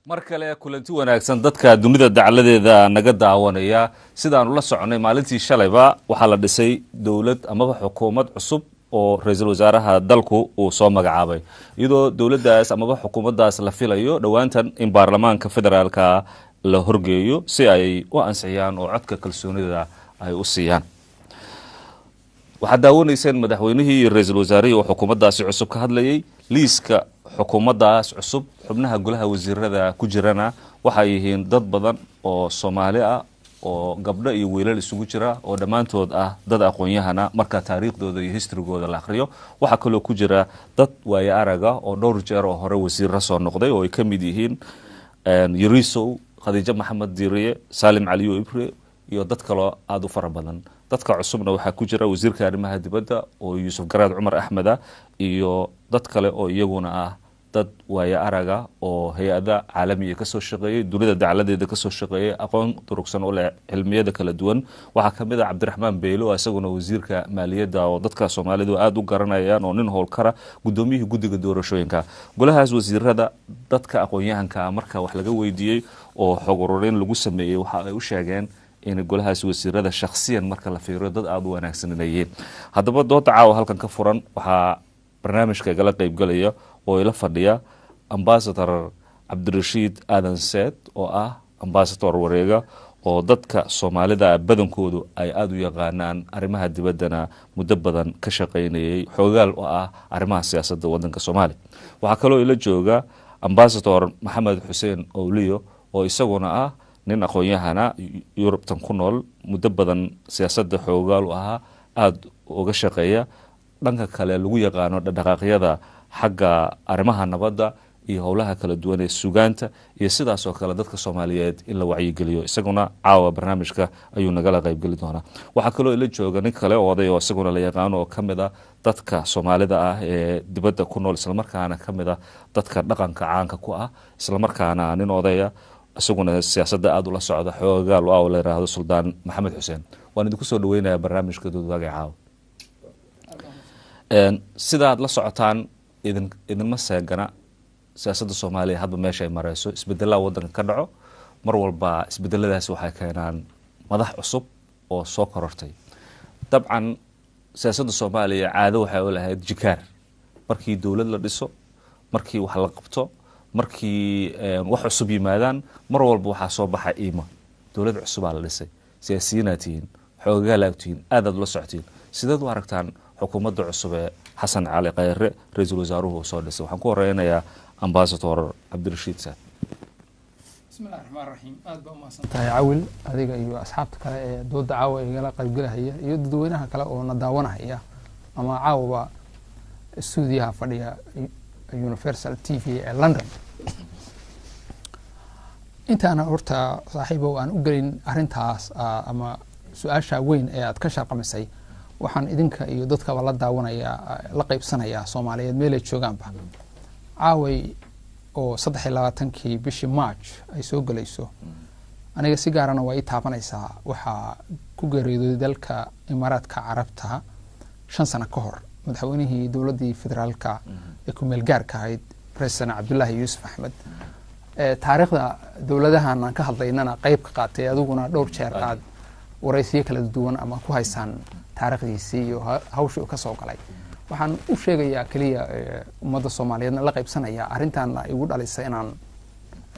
mar kale kulanti wanaagsan dadka dunida dacaladeeda naga daawanaya sidaan ula soconay maalintii shalayba waxaa la dhisay dawlad amaba xukuumad cusub oo ra'iisul wasaaraha dalku uu soo magacaabay iyadoo dawladdaas amaba xukuumaddaas la filayo dhowaantan in baarlamaanka federaalka la horgeeyo si ay u ansixiyaan oo codka kalsoonida ay u siiyaan waxaa daawanayseen madaxweynihii iyo ra'iisul wasaarihii oo xukuumaddaasi cusub ka hadlayay liiska xukuumaddaas cusub xubnaha golaha wasiirada ku jirana waxay yihiin dad badan oo Soomaali ah oo gabdho iyo wiilal isugu jira oo dhammaantood ah dad aqoon-yahana marka taariikhdooda iyo historygooda la akhriyo waxa kale oo ku jira dad waayo arag ah oo dhowr jeer oo hore wasiirro soo noqday oo ay ka mid yihiin Yariso Khadija Maxamed Diiriye Salim Caliyo Ibre iyo dad kale aad u fara badan dadka cusubna waxaa ku jira wasiirka arrimaha dibadda oo Yuusuf Garaad Cumar Axmed iyo dad kale oo iyaguna ah dad waayo araga oo hay'adaha caalamiga ka soo shaqeeyay dunida dacaladeeda ka soo shaqeeyay aqoon durugsan oo leh cilmiyada kala duwan waxa kamid ah Cabdiraxmaan Beelo asaguna wasiirka maaliyadda oo dadka Soomaalidu aad u garanayaan oo nin howlkara gudoomiyihii guddiga doorashooyinka golahaas wasiirada dadka aqoon-yahanka marka wax laga weydiiyay oo xog ururin lagu sameeyay waxa ay u sheegeen in golahaas wasiirada shakhsiyan marka la fiiriyo dad aad u wanaagsan inay haddaba dooda caawa halkan ka furan waxa barnaamijka igala qayb galaya oo ila fadhiya ambassador Cabdirashiid Aadan Seed oo ah ambassador wareega oo dadka Soomaalida badankoodu ay aad u yaqaanaan arrimaha dibaddana muddo badan ka shaqeynayay xoogaal oo ah arrimaha siyaasadda waddanka Soomaaliya waxa kale oo ila jooga ambassador Maxamed Xuseen Owliyo oo isaguna ah nin aqoon-yahana Yurubtan ku nool muddo badan siyaasadda xoogaal u ahaa aad uga shaqeeya dhanka kale lagu yaqaano dhaqaaqyada xagga arrimaha nabadda iyo howlaha kala duwan ee suugaanta iyo sidaas oo kale dadka Soomaaliyeed in la wacyi geliyo isaguna caawa barnaamijka ayuu nagala qayb gali doonaa waxa kale oo ila jooga nin kale oo oday oo isaguna la yaqaan oo kamid ah dadka Soomaalida ah ee dibadda ku nool isla markaana kamid ah dadka dhaqanka caanka ku ah isla markaana nin odaya isaguna siyaasadda aad ula socda xoogaal oo la yiraahdo Suldaan Maxamed Xuseen waan idinku soo dhaweynayaa barnaamijka doodwaaga caawa sidaad la socotaan idinma seegana siyaasadda Soomaaliya hadba meesha ay marayso isbedelada waddanka ka dhaco mar walba isbedeladaas waxay keenaan madax cusub oo soo korortay dabcan siyaasadda Soomaaliya caado waxay u lahayd jikaar markii dawlad la dhiso markii wax la qabto markii wax cusub yimaadaan mar walba waxa soo baxay iimo dawlad cusub la dhisay siyaasiyiinaatiin xoogagaalaatiin aad la socotiin sidaad u aragtaan xukuumadda cusub ee Xasan Cali Khayre ra'iisul wasaaruhu soo dhisay waxaan ku horeynayaa ambassador Cabdirashiid Saad bismillaahir rahmaanir rahiim aad baa u mahadsantahay Cawil adiga iyo asxaabta kale ee dooda caawa igala qayb galaya iyo dadweynaha kale oo na daawanaya ama caawa stuudiyaha fadhiya Universal TV ee London intaana horta saaxiibow aan u gelin arintaas ama su'aasha weyn ee aad ka shaqamisay waxaan idinka iyo dadka la daawanaya la qaybsanaya Soomaaliyeed meel ay joogaanba caaway oo 23kii bishii March ay soo galayso aniga si gaarana way taabanaysaa waxa ku geeriyooday dalka Imaaraadka Carabta 5 sano ka hor madaxweynihii dawladda federaalka ee ku meel gaarka ahayd President Cabdullaahi Yuusuf Axmed taariikhda dawladahan aan ka hadlaynana qayb ka qaatay adiguna dhowr jeer aad waraysiyo kala duwan ama ku haysaan taariikhdiisii iyo hawsha ka soo galay waxaan u sheegayaa kaliya ummadda Soomaaliyeedna la qaybsanaya arintan igu dhalisay inaan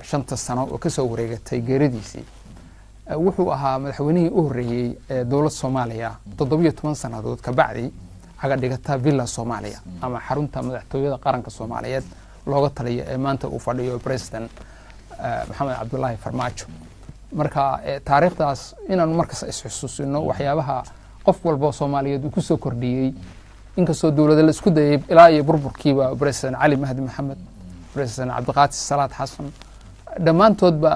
5 sano oo ka soo wareegatay geeridiisii wuxuu ahaa madaxweynihii u horeeyay ee dawladda Soomaaliya 17 sanadood ka bacdi aga dhigata Villa Soomaaliya ama xarunta madaxtooyada qaranka Soomaaliyeed looga taliyo ee maanta uu fadhiyo President Maxamed Cabdullaahi Farmaajo marka taariikhdaas inaan markaas isxusuusino waxyaabaha qof walba Soomaaliyeed uu ku soo kordhiyay inkastoo dawladda la isku dayay ilaa iyo burburkiiba President Cali Mahdi Maxamed President Cabdiqaadir Salaad Xasan dhammaantoodba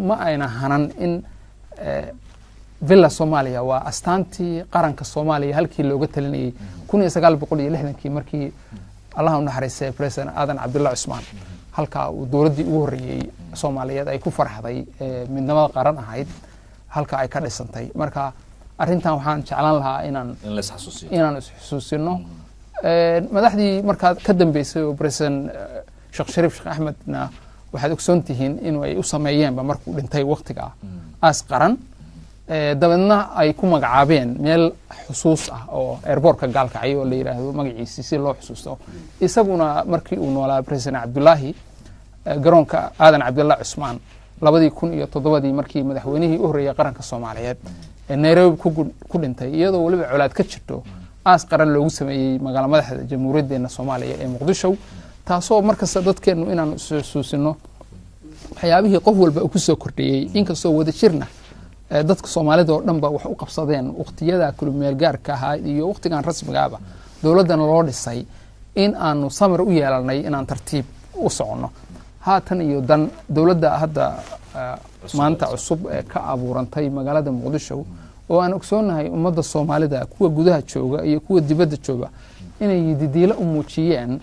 ma ayna hanan in Villa Soomaaliya waa astaantii qaranka Soomaaliya halkii looga talinayay 1960kii markii Allah u naxariistay President Aadan Cabdullaahi Cusmaan halka uu dawladdii ugu horeeyay Soomaaliyeed ay ku farxday midnimada qaran ahayd halka ay ka dhisantay marka arintan waxaan jeclaan lahaa inaan isxasuusino madaxdii markaa ka dambeysay oo President Sheekh Shariif Sheekh Axmedna waxaad ogsoon tihiin inuu ay u sameeyeenba markuu dhintay waqtiga aas qaran dabeedna ay ku magacaabeen meel xusuus ah oo airportka gaalkacyo oo la yiraahdo magaciisa si loo xusuusto isaguna markii uu noolaa president Cabdullaahi garoonka aadan Cabdullaahi Cusmaan 2007 markii madaxweynihii u horeeyay qaranka Soomaaliyeed ee Nairobi ku dhintay iyadoo waliba colaad ka jirto aas qaran loogu sameeyay magaalada madaxda jamhuuriyadda Soomaaliya ee Muqdisho taasoo markasta dadkeenu inaan xusuusino waxyaabihii qof walba ku soo kordhiyay inkastoo wada jirna dadka Soomaalida oo dhan ba wax u qabsadeen waqtiyada kulmeel gaarka ah iyo waqtigan rasmiga ah dawladana loo dhisay in aanu samir u yeelanay inaan tartiib u socono haatan iyo dan dawladda hadda maanta cusub ee ka abuurantay magaalada Muqdisho oo aan ogsoonahay ummadda Soomaalida kuwa gudaha jooga iyo kuwa dibadda jooga inay didiila u muujiyeen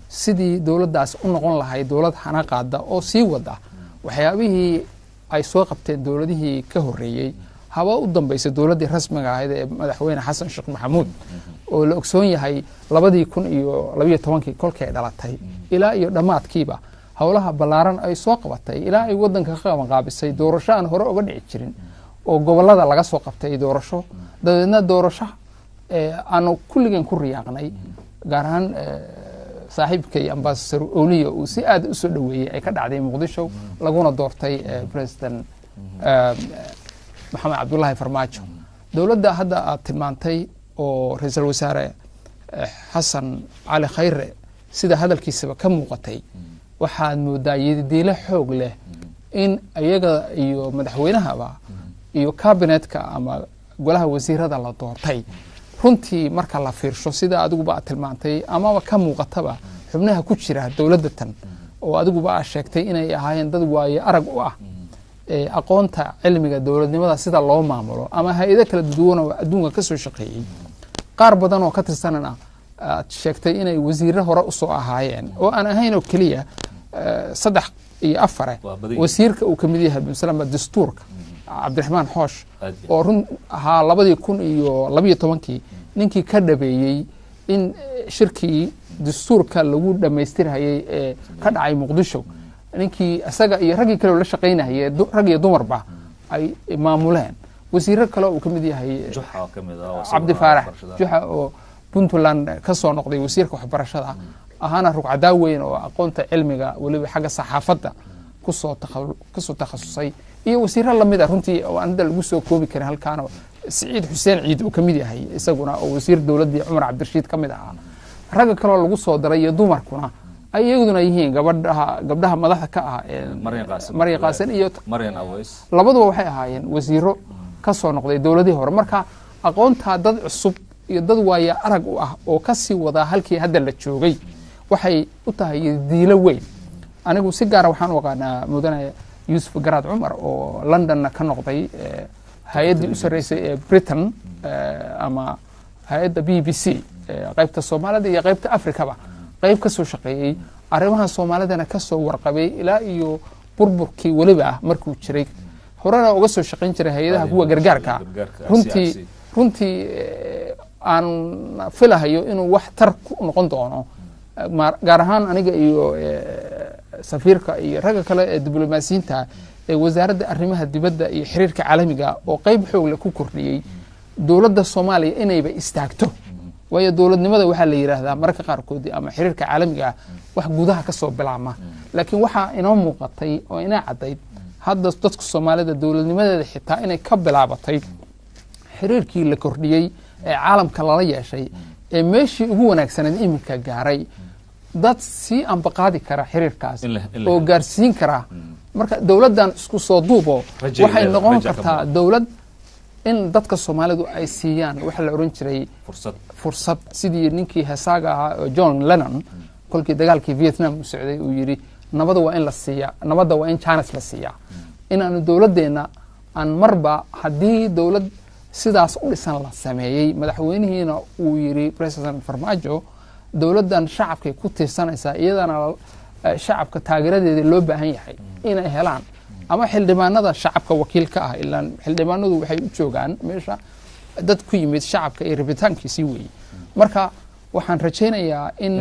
sidii dawladdaas u noqon lahayd dawlad xana qaada oo sii wada waxyaabihii ay soo qabteen dawladihii ka horeeyay haba u dambeysay dawladdii rasmiga ahayd ee madaxweyne Xasan Sheekh Maxamuud oo la ogsoon yahay 2012 kolkay dhalatay ilaa iyo dhamaadkiiba hawlaha balaaran ay soo qabatay ilaa ay wadanka ka qabanqaabisay doorasho aan hore uga dhici jirin oo gobolada laga soo qabtay doorasho dadna doorasho aanu kulligan ku riyaaqnay gaar ahaan saaxiibkay ambassador Oliyo uu si aad u soo dhaweeyay ay ka dhacday Muqdisho laguna doortay president Maxamed Cabdullaahi Farmaajo dawladda hadda aad tilmaantay oo ra'iisul wasaare Xasan Cali Khayre sida hadalkiisaba ka muuqatay waxaad moodaa yadiila xoog leh in ayaga iyo madaxweynahaba iyo cabinetka ama golaha wasiirada la doortay runtii marka la fiirsho sida adiguba tilmaantay ama ka muuqataba xubnaha ku jira dawladda tan oo adiguba sheegtay inay ahaayeen dad waaye arag u ah aqoonta cilmiga dawladnimada sida loo maamulo ama hay'ado kala duwan oo adduunka ka soo shaqeeyay qaar badan oo ka tirsanana sheegtay inay wasiirro hore u soo ahaayeen oo aan ahayn oo kaliya 3 iyo 4 wasiirka uu kamid yahay bisalaama dastuurka Cabdiraxmaan Xoosh oo run ahaa 2012 ninkii ka dhabeeyay in shirkii dastuurka lagu dhameystirayay ee ka dhacay Muqdisho ninkii asaga iyo ragii kale la shaqeynayay rag iyo dumarba ay maamuleen wasiirro kale uu kamid yahay Juxa kamid ah Cabdi Faarax Juxa oo Puntland ka soo noqday wasiirka waxbarashada ahaana rugcadaa weyn oo aqoonta cilmiga waliba xagga saxaafadda ku soo takhasusay iyo wasiirro lamid ah runtii oo aan lagu soo koobi karin halkaan Saciid Xuseen Ciid oo kamid yahay isaguna oo wasiir dawladda Umar Cabdirashiid kamid ah ragga kale lagu soo daray iyo dumarkuna ay iyaguna yihiin gabdhaha madaxda ka ah Mariya Qaasin iyo Mariyan Aways labaduba waxay ahaayeen wasiirro ka soo noqday dawladii hore marka aqoonta dad cusub iyo dad waaya arag u ah oo ka sii wada halkii hadda la joogay waxay u tahay diilo weyn anigu si gaar ah waxaan u aqaanaa mudane Yusuf Garaad Cumar oo London ka noqday hay'adii u sareysay ee Britain ama hay'adda BBC qaybta Soomaalida iyo qaybta Afrikaba qayb ka soo shaqeeyay arrimaha Soomaalidana ka soo warqabay ilaa iyo burburkii waliba markuu jiray horena uga soo shaqeyn jiray hay'adaha kuwa gargaarka runtii aan filahayo inuu wax tar ku noqon doono gaar ahaan aniga iyo safiirka iyo ragga kale ee diblomaasiyiinta ee wasaaradda arrimaha dibadda iyo xiriirka caalamiga oo qayb xoog leh ku kordhiyay dawladda Soomaaliya inayba istaagto waayo dawladnimada waxa la yiraahdaa marka qaarkood ama xiriirka caalamiga wax gudaha ka soo bilaama laakiin waxa inoo muuqatay oo ina cadayd hadda dadka Soomaalida dawladnimadeeda xitaa inay ka bilaabatay xiriirkii la kordhiyay ee caalamka lala yeeshay ee meeshii ugu wanaagsaneed iminka gaaray dad si anbaqaadi kara xiriirkaas oo gaarsiin kara marka dawladdan isku soo duubo waxay noqon kartaa dawlad in dadka Soomaalidu ay siiyaan waxa la oran jiray fursad sidii ninkii heesaaga ahaa John Lennon kolkii dagaalkii Vietnam u socday uu yiri nabada waa in la siiyaa nabada waa in chance la siiyaa inaanu dawladeena aan marba hadii dawlad sidaas u dhisan la sameeyay madaxweynihiina uu yiri president Farmaajo dawladdan shacabka ku tiirsanaysa iyadana shacabka taageeradeeda loo baahan yahay inay helaan ama xildhibaanada shacabka wakiilka ah ilaa xildhibaanadu waxay u joogaan meesha dad ku yimid shacabka ee rabitaankiisii weeyay marka waxaan rajaynayaa in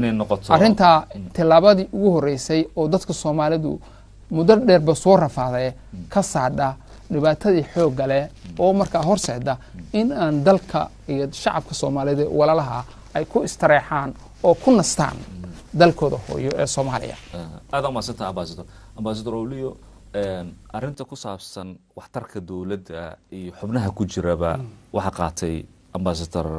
arinta tilaabadii ugu horeysay oo dadka Soomaalidu muddo dheerba soo rafaadee ka saadha dhibaatadii xoogga leh oo markaa horseeda in aan dalka iyo shacabka Soomaaliyeed walaalaha ay ku istareexaan oo ku nastaan dalkooda hooyo ee Soomaaliya. aad ma santa ambassador Oliyo arinta ku saabsan waxtarka dawladda iyo xubnaha ku jiraba waxa qaatay ambassador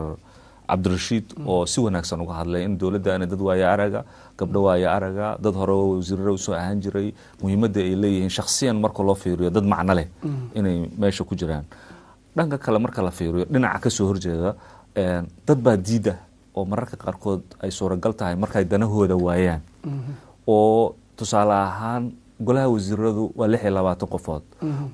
Cabdirashiid oo si wanaagsan uga hadlay in dawladda ay dad waaya araga gabdho waaya araga dad hore wasiirro soo ahaan jiray muhiimadda ay leeyihiin shakhsiyan marka loo fiiriyo dad macna leh inay meesha ku jiraan. dhanka kale marka la fiiriyo dhinaca ka soo horjeeda dad baa diida oo mararka qaarkood ay suuragal tahay markay danahooda waayaan oo tusaale ahaan golaha wasiiradu waa 26 qofood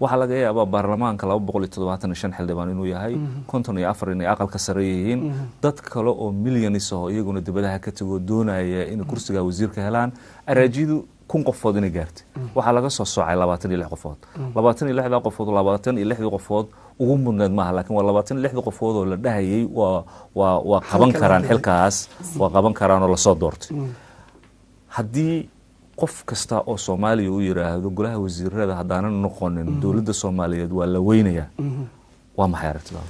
waxa laga yaabaa baarlamaanka 275 xildhibaan inuu yahay 54 inay aqalka sare yihiin dad kale oo milyanis oo iyaguna dibadaha ka tago doonaya in kursiga wasiirka helaan araajidu 1000 qofood inay gaartay waxa laga soo soocay 26 qofood 26 qofood 26 qofood ugu mudnaan maaha laakiin waa 26 qofood oo la dhahayay waa qaban karaan xilkaas waa qaban karaan oo la soo doortay haddii qof kasta oo Soomaaliya uu yiraahdo golaha wasiirada hadaanan noqonin dawladda Soomaaliyeed waa la weynaya waa maxay aragtida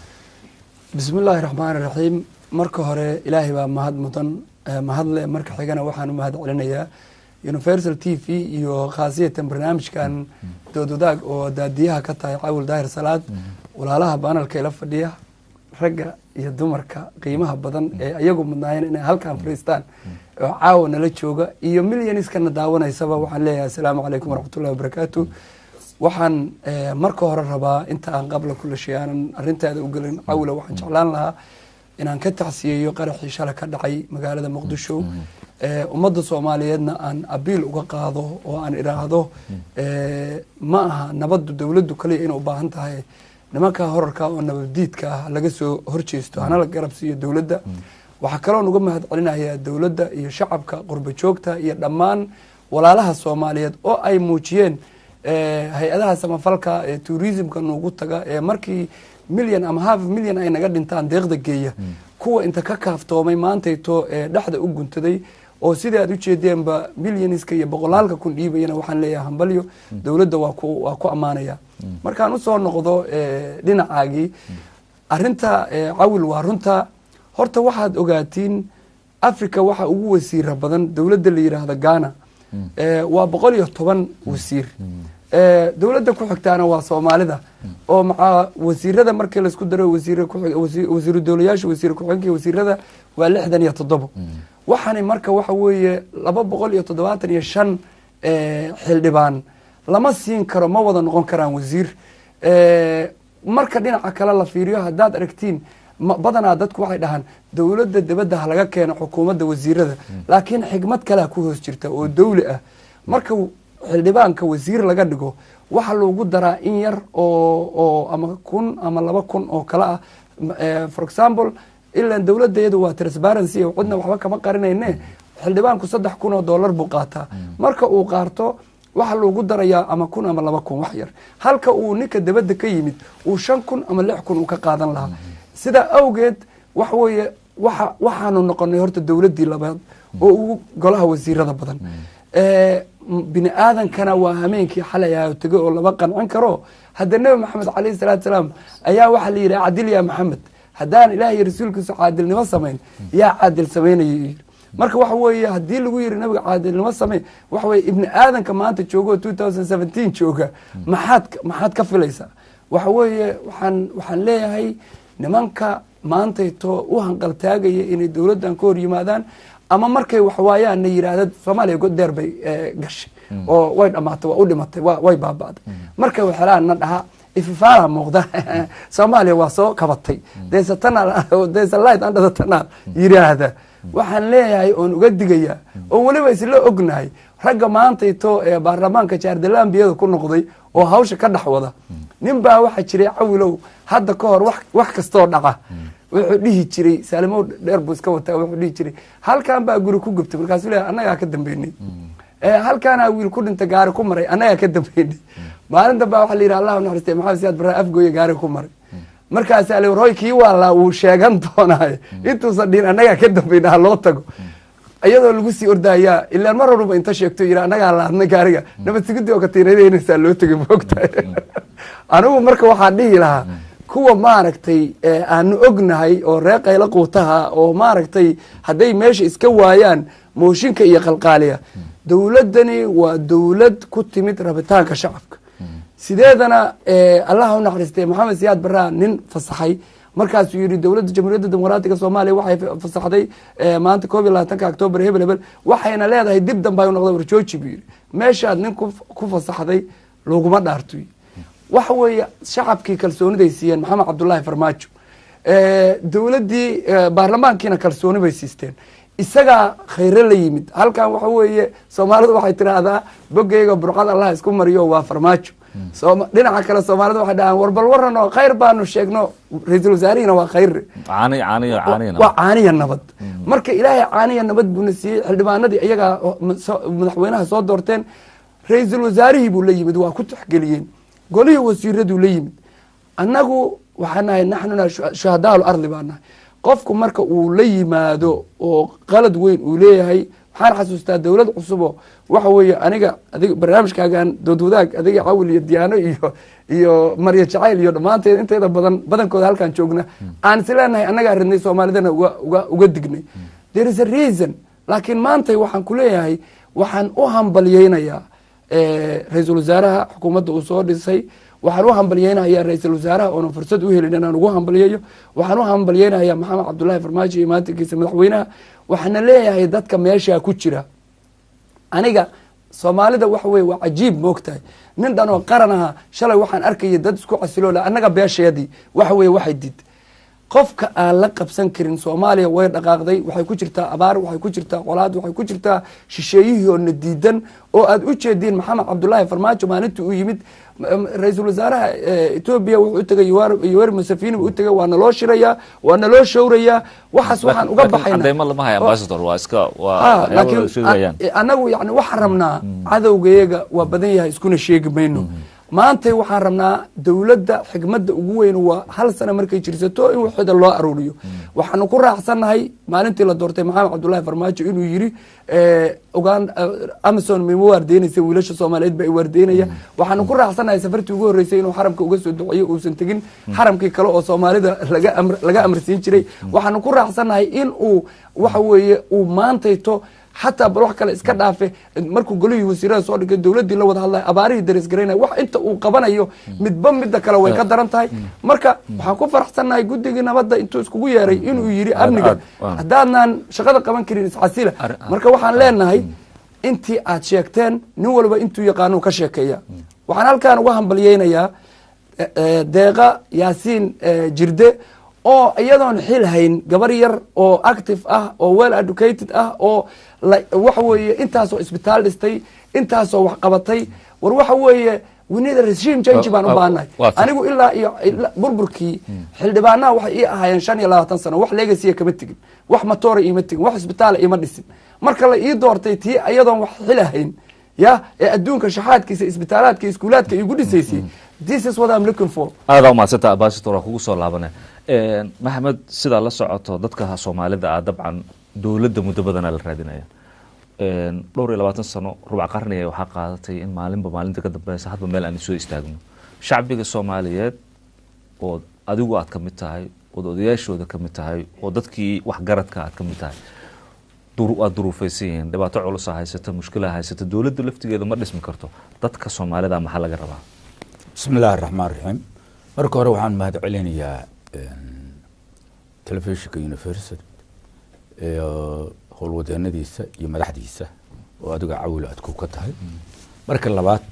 bismillaahir rahmaanir rahiim marka hore ilaahay baa mahad mudan mahadle marka xigana waxaan u mahad celinayaa Universal TV iyo khaasiyatan barnaamijkan doododaag oo daadiyaha ka tahay Caawil Daahir Salaad walaalaha banalka ila fadhiya ragga iyo dumarka qiimaha badan ee ayagu mudnaayeen inay halkan fariistaan oo caawana la jooga iyo milyaniskana daawanaysaba waxaan leeyahay assalaamu calaykum waraxmatullaahi wabarakaatuh waxaan marka hore rabaa inta aan qabla kula shayaanan arintaada u galin Caawila waxaan jeclaan lahaa inaan ka tacsiyeeyo qaraxii shalay ka dhacay magaalada Muqdisho ummadda Soomaaliyeedna aan abiil uga qaado oo aan iraahdo ma aha nabaddu dawladdu kaliya inay u baahan tahay nimanka horarka oo nabadiidka laga soo horjeesto hana la garabsiyo dawladda waxa kale oo uga mahad celinayaa dawladda iyo shacabka qurba joogta iyo dhammaan walaalaha Soomaaliyeed oo ay muujiyeen hay'adaha samafalka ee tourismka noogu taga ee markii milyan ama half milyan ay naga dhintaan deeqda geeya kuwa inta ka kaaftoomay maantayto dhaxda u guntaday oo sidii aad u jeedeenba milyaniska iyo boqolaalka kun dhiibayna waxaan leeyahay hambalyo dawladda waa ku amaanaya markaan u soo noqdo dhinacaagii arinta Caawil waa runta horta waxaad ogaatiin Afrika waxa ugu wasiir badan dawladda la yiraahdo Ghana waa 110 wasiir dawladda ku xigtaana waa Soomaalida oo maca wasiirada markii la isku daro wasiiru dawlayaasha wasiir ku xigeenka wasiirada waa 67 waxani marka waxa weeye 275 xildhibaan lama siin karo ma wada noqon karaan wasiir marka dhinaca kale la fiiriyo hadaad aragtiin badanaa dadku waxay dhahaan dawladda dibadda laga keeno xukuumadda wasiirada laakiin xigmad kale ku hoos jirta oo dawli ah marka xildhibaanka wasiir laga dhigo waxa loogu daraa in yar oo ama 1000 ama 2000 oo kala ah for example illa dawladdeedu waa transparency oo cidna waxba kama qarinayne xildhibaanku $3,000 buu qaataa marka uu qaarto waxa loogu darayaa ama 1000 ama 2000 wax yar halka uu ninka dibadda ka yimid uu 5000 ama 6000 ka qaadan lahaa sida awgeed wax weeye waxaanu noqonay horta dawladdii labaad oo ugu golaha wasiirada badan bini aadankana waa hameenkii xalay ahaa tagay oo laba qancin karo hadda nabi maxamed calayhi salaatu salaam ayaa waxa la yiri cadil ya maxamed hadaan ilaahay rasuulkiisa caadilnimo sameyn yaa caadil sameynayay marka waxa weeye hadii lagu yiri nabiga caadilnimo sameey waxa weeye ibni aadanka maanta joogo 2017 jooga maxaad ka filaysaa waxa weeye waxaan leeyahay nimanka maantayto u hanqal taagaya inay dawladdan ka hor yimaadaan ama markay wax waayaan yiraahdad Soomaaliya go'deer bay gashay oo way dhamaatay waa u dhimatay way baabaaday markay waxaan na dhaha ifaara muuqda Soomaaliya waa soo kabatay there's a light under the tunnel yiraahda waxaan leeyahay oo uga digaya oo waliba isla ognahay ragga maantayto baarlamaanka Jaardalanbiyada ku noqday oo hawsha ka dhaxwada nin baa waxa jiray Caawilow hadda ka hor wax kasto dhaca wuxuu dhihi jiray Saalimo dheer buu iska wataa wuxuu dhihi jiray halkaan baa guri ku gubtay markaas ilaa anaga ka dambeynay halkaan wiil ku dhintay gaari ku maray anaga ka dambeynay maalinta baa waxa la yiraahdaa Allahu naxariistay maxaa siyaad baraa afgooya gaari ku maray markaas ay roy kii waa la uu sheegan doonaa intuu sadin anaga ka dambeynaa loo tago iyadoo lagu sii ordaayaa ilaan mar walba inta sheegto yidhi annagaa laadna gaariga nabad sugidii oo katiinadeynaysaa loo tegay moogtahay anigu marka waxaan dhihi lahaa kuwa maaragtay aanu ognahay oo reer qaylo quutaha oo maaragtay hadday meesha iska waayaan mooshinka iyo qalqaaliya dowladdani waa dowlad ku timid rabitaanka shacabka sideedana allah u naxariistay maxamed siyaad barraa nin fasaxay markaasuu yidhi dowladda jamhuuriyadda dimuqraatiga soomaaliya waxay fasaxday maanta 21 octoobar hebel waxayna leedahay dib dambe ay noqdo warjooji buu yidhi meeshaad nin ku fasaxday laguma dhaartuy waxa weeye shacabkii kalsooniday siiyeen maxamed cabdullaahi farmaajo dowladdii baarlamaankiina kalsooni bay siisteen isagaa khayre la yimid halkan waxa weeye soomaalidu waxay tidhaahdaa bogeyga burcad allah isku mariyo waa farmaajo dhinaca kale soomaalida waxay dhahaan warbal waran oo khayr baanu sheegno ra-iisul wasaarihina waa khayr waa caaniya nabad marka ilaahay caaniya nabad buuna siiyey xildhibaanadii iyagaa madaxweynaha soo doorteen ra-iisul wasaarihii buu la yimid waa ku taxgeliyeen golihii wasiiraduu la yimid annagu waxaa nahay naxnuna shuhadaal ardi baa nahay qofku marka uu la yimaado oo qalad weyn uu leeyahay waxaan xasuustaa dowlad cusubo waxa weeye aniga adig barnaamijkaagaan doodwadaag adiga cawil iyo diyaano iyo marya jacayl iyo dhammaanteed inteeda badankooda halkaan joogna aan isleenahay annagaa radnay soomaalidana uga dignay there is a reason laakiin maantay waxaan ku leeyahay waxaan u hambalyeynayaa ra-iisul wasaaraha xukuumadda uu soo dhisay waxaan u hambalyeynayaa ra-iisul wasaaraha oonan fursad u helin inaan ugu hambalyeeyo waxaan u hambalyeynayaa maxamed cabdullaahi farmaajo iyo maatankiisa madaxweynaha waxaana leeyahay dadka meeshaa ku jira aniga soomaalida waxa weye waa cajiib moogtahay nin dhan oo qaran aha shalay waxaan arkaya dad isku casiloola annaga beesheedii waxa weye waxay did qofka aan la qabsan karin soomaaliya way dhaqaaqday waxay ku jirtaa abaar waxay ku jirtaa colaad waxay ku jirtaa shisheeyihii oo na diidan oo aad u jeediin maxamed cabdullaahi farmaajo maalintii uu yimid ra-iisul wasaaraha etoobiya wuxuu u tegay yoweri museveni buu u tegay waa naloo shirayaa waa naloo showrayaa waxaas waxaan uga baxaynalaakiin annagu yani waxaan rabnaa cadowgayaga waa badan yahay iskuna sheegi mayno maantay waxaan rabnaa dowladda xigmadda ugu weyn waa hal sano markay jirsato in waxooda loo aruuriyo waxaanu ku raacsannahay maalintii la doortay maxamed cabdullaahi farmaajo inuu yidhi amazon mima waardeynaysa wiilasha soomaaliyeed ba ay waardeynaya waxaanu ku raacsannahay safartii ugu horreysay inuu xaramka uga soo duceeyo uusan tegin xaramkii kale oo soomaalida laga amarsiin jiray waxaanu ku raacsannahay in uu waxa weeye uu maantayto xataa bal wax kale iska dhaafe markuu golihii wasiirada soo dhigay dowladdii la wada hadlaya abaarihii darees garaynaya wax inta uu qabanayo midba midda kale way ka daran tahay marka waxaan ku faraxsannahay guddigii nabadda intuu iskugu yeeray inuu yidhi amniga haddaadnaan shaqada qaban karin iscasila marka waxaan leenahay intii aad sheegteen nin walba intuu yaqaanuu ka sheekeeya waxaan halkaan uga hambalyeynayaa deeqa yaasiin jirde oo iyadoon xil hayn gabar yar oo active ah oo well educated ah oo waxa weeye intaasoo isbitaal dhistay intaasoo wax qabatay war waxa weeye winida regime change baan u baahanahay anigu ilaa iyo burburkii xildhibaanaha waxay ii ahaayeen 25 sano wax legacy kama tegin wax matoora iima tegin wax isbitaal iima dhisin marka la ii doortay tii iyadoon wax xil hayn ya ee adduunka shaxaadkiisa isbitaalaadka iskuulaadka igu dhisaysay this is what I'm looking for aada u maadsanta ambassador kugu soo laabanay maxamed sidaa la socoto dadka soomaalida ah dabcan dowladda muddo badana la raadinaya dhowr iyo 20 sano rubac qarniga waxaa qaadatay in maalinba maalinta ka dambeysa hadba meel aan soo istaagno shacbiga Soomaaliyeed oo adigu aad ka mid tahay oo odayaashooda ka mid tahay oo dadkii wax garadka aad ka mid tahay aad duruufaysiin dhibaato culus haysata mushkilada haysata dowladda laftigeeda ma dhismi karto dadka Soomaalida maxaa laga rabaa bismillaahir rahmaanir rahiim marka hore waxaan mahad celinayaa telefishinka Universal howlwadeenadiisa iyo madaxdiisa oo adiga cawil aad ku ka tahay marka labaad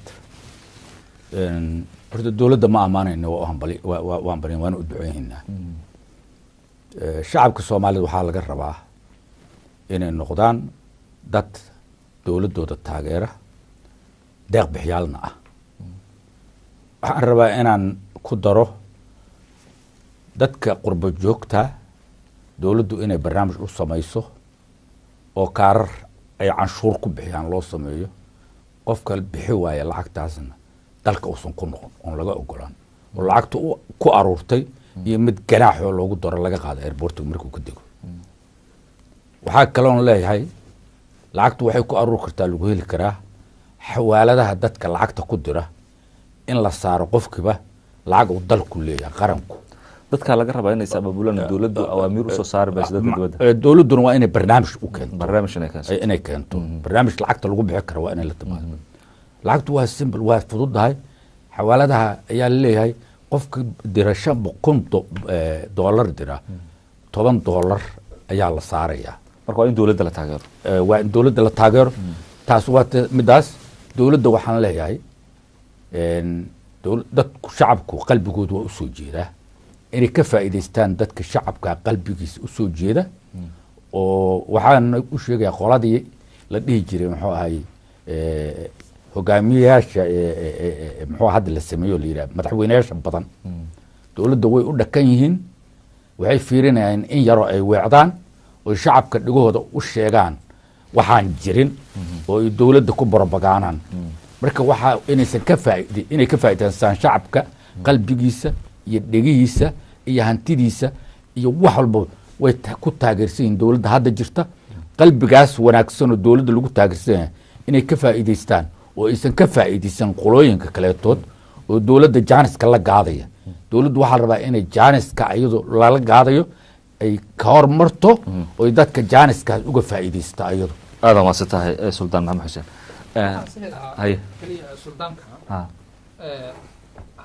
horta dowladda ma amaanayno waan barin waan u duceeynaa shacabka Soomaaliyeed waxaa laga rabaa inay noqdaan dad dowladooda taageera deeq bixiyaalna ah waxaan rabaa inaan ku daro dadka qurbo joogta dowladdu inay barnaamij u samayso oo kaarar ay canshuur ku bixiyaan loo sameeyo qofka bixi waaya lacagtaasna dalka uusan ku noqon oon laga ogolaan oo lacagta ku aruurtay iyo mid ganaaxoo loogu daro laga qaado airportiga markuu ka dego waxaa kaloon leeyahay lacagtu waxay ku aruur kartaa lagu heli karaa xawaaladaha dadka lacagta ku dira in la saaro qofkiiba lacag uu dalku leeyahay qaranku dadka laga rabaa inay sababulana dawladdu awaamiir u soo saari bayso dadka dibadda dawladduna waa inay barnaamij u keento inay keento barnaamij lacagta lagu bixi karo waa inay la timaado lacagtu waa simple waa fududahay xawaaladaha ayaa leeyahay qofka dira $500 dira $10 ayaa la saaraya marka waa in dawladda la taageero waa in dawladda la taageero taas waa midaas dawladda waxaan leeyahay dadku shacabku qalbigoodu waa usoo jeedaa inay ka faa'iidaystaan dadka shacabka qalbigiisa usoo jeeda oo waxaan u sheegaya qoladii la dhihi jiray muxuu ahay hogaamiyayaasha muxuu hadda la sameeyo la yidhaha madaxweynayaasha badan dawladda way u dhakan yihiin waxay fiirinayaan in yaroo ay weecdaan oo shacabka dhigahooda u sheegaan waxaan jirin oo ay dawladda ku barobagaanaan marka waxaa inaysan inay ka faa'iidaystaan shacabka qalbigiisa iyo dhegihiisa iyo hantidiisa iyo wax walba way ku taageersan yihiin dawladda hadda jirta qalbigaas wanaagsan oo dawladda lagu taageersan yahay inay ka faa'iidaystaan oo aysan ka faa'iidaysan qolooyinka kaleetood oo dawladda jaaniska la gaadaya dawladdu waxaa la rabaa inay jaaniska iyadoo lala gaadayo ay ka hormarto oo dadka jaaniskaas uga faa'iidaysta iyadu aada maadsan tahay suldaan maxamed xuseen haye suldaanka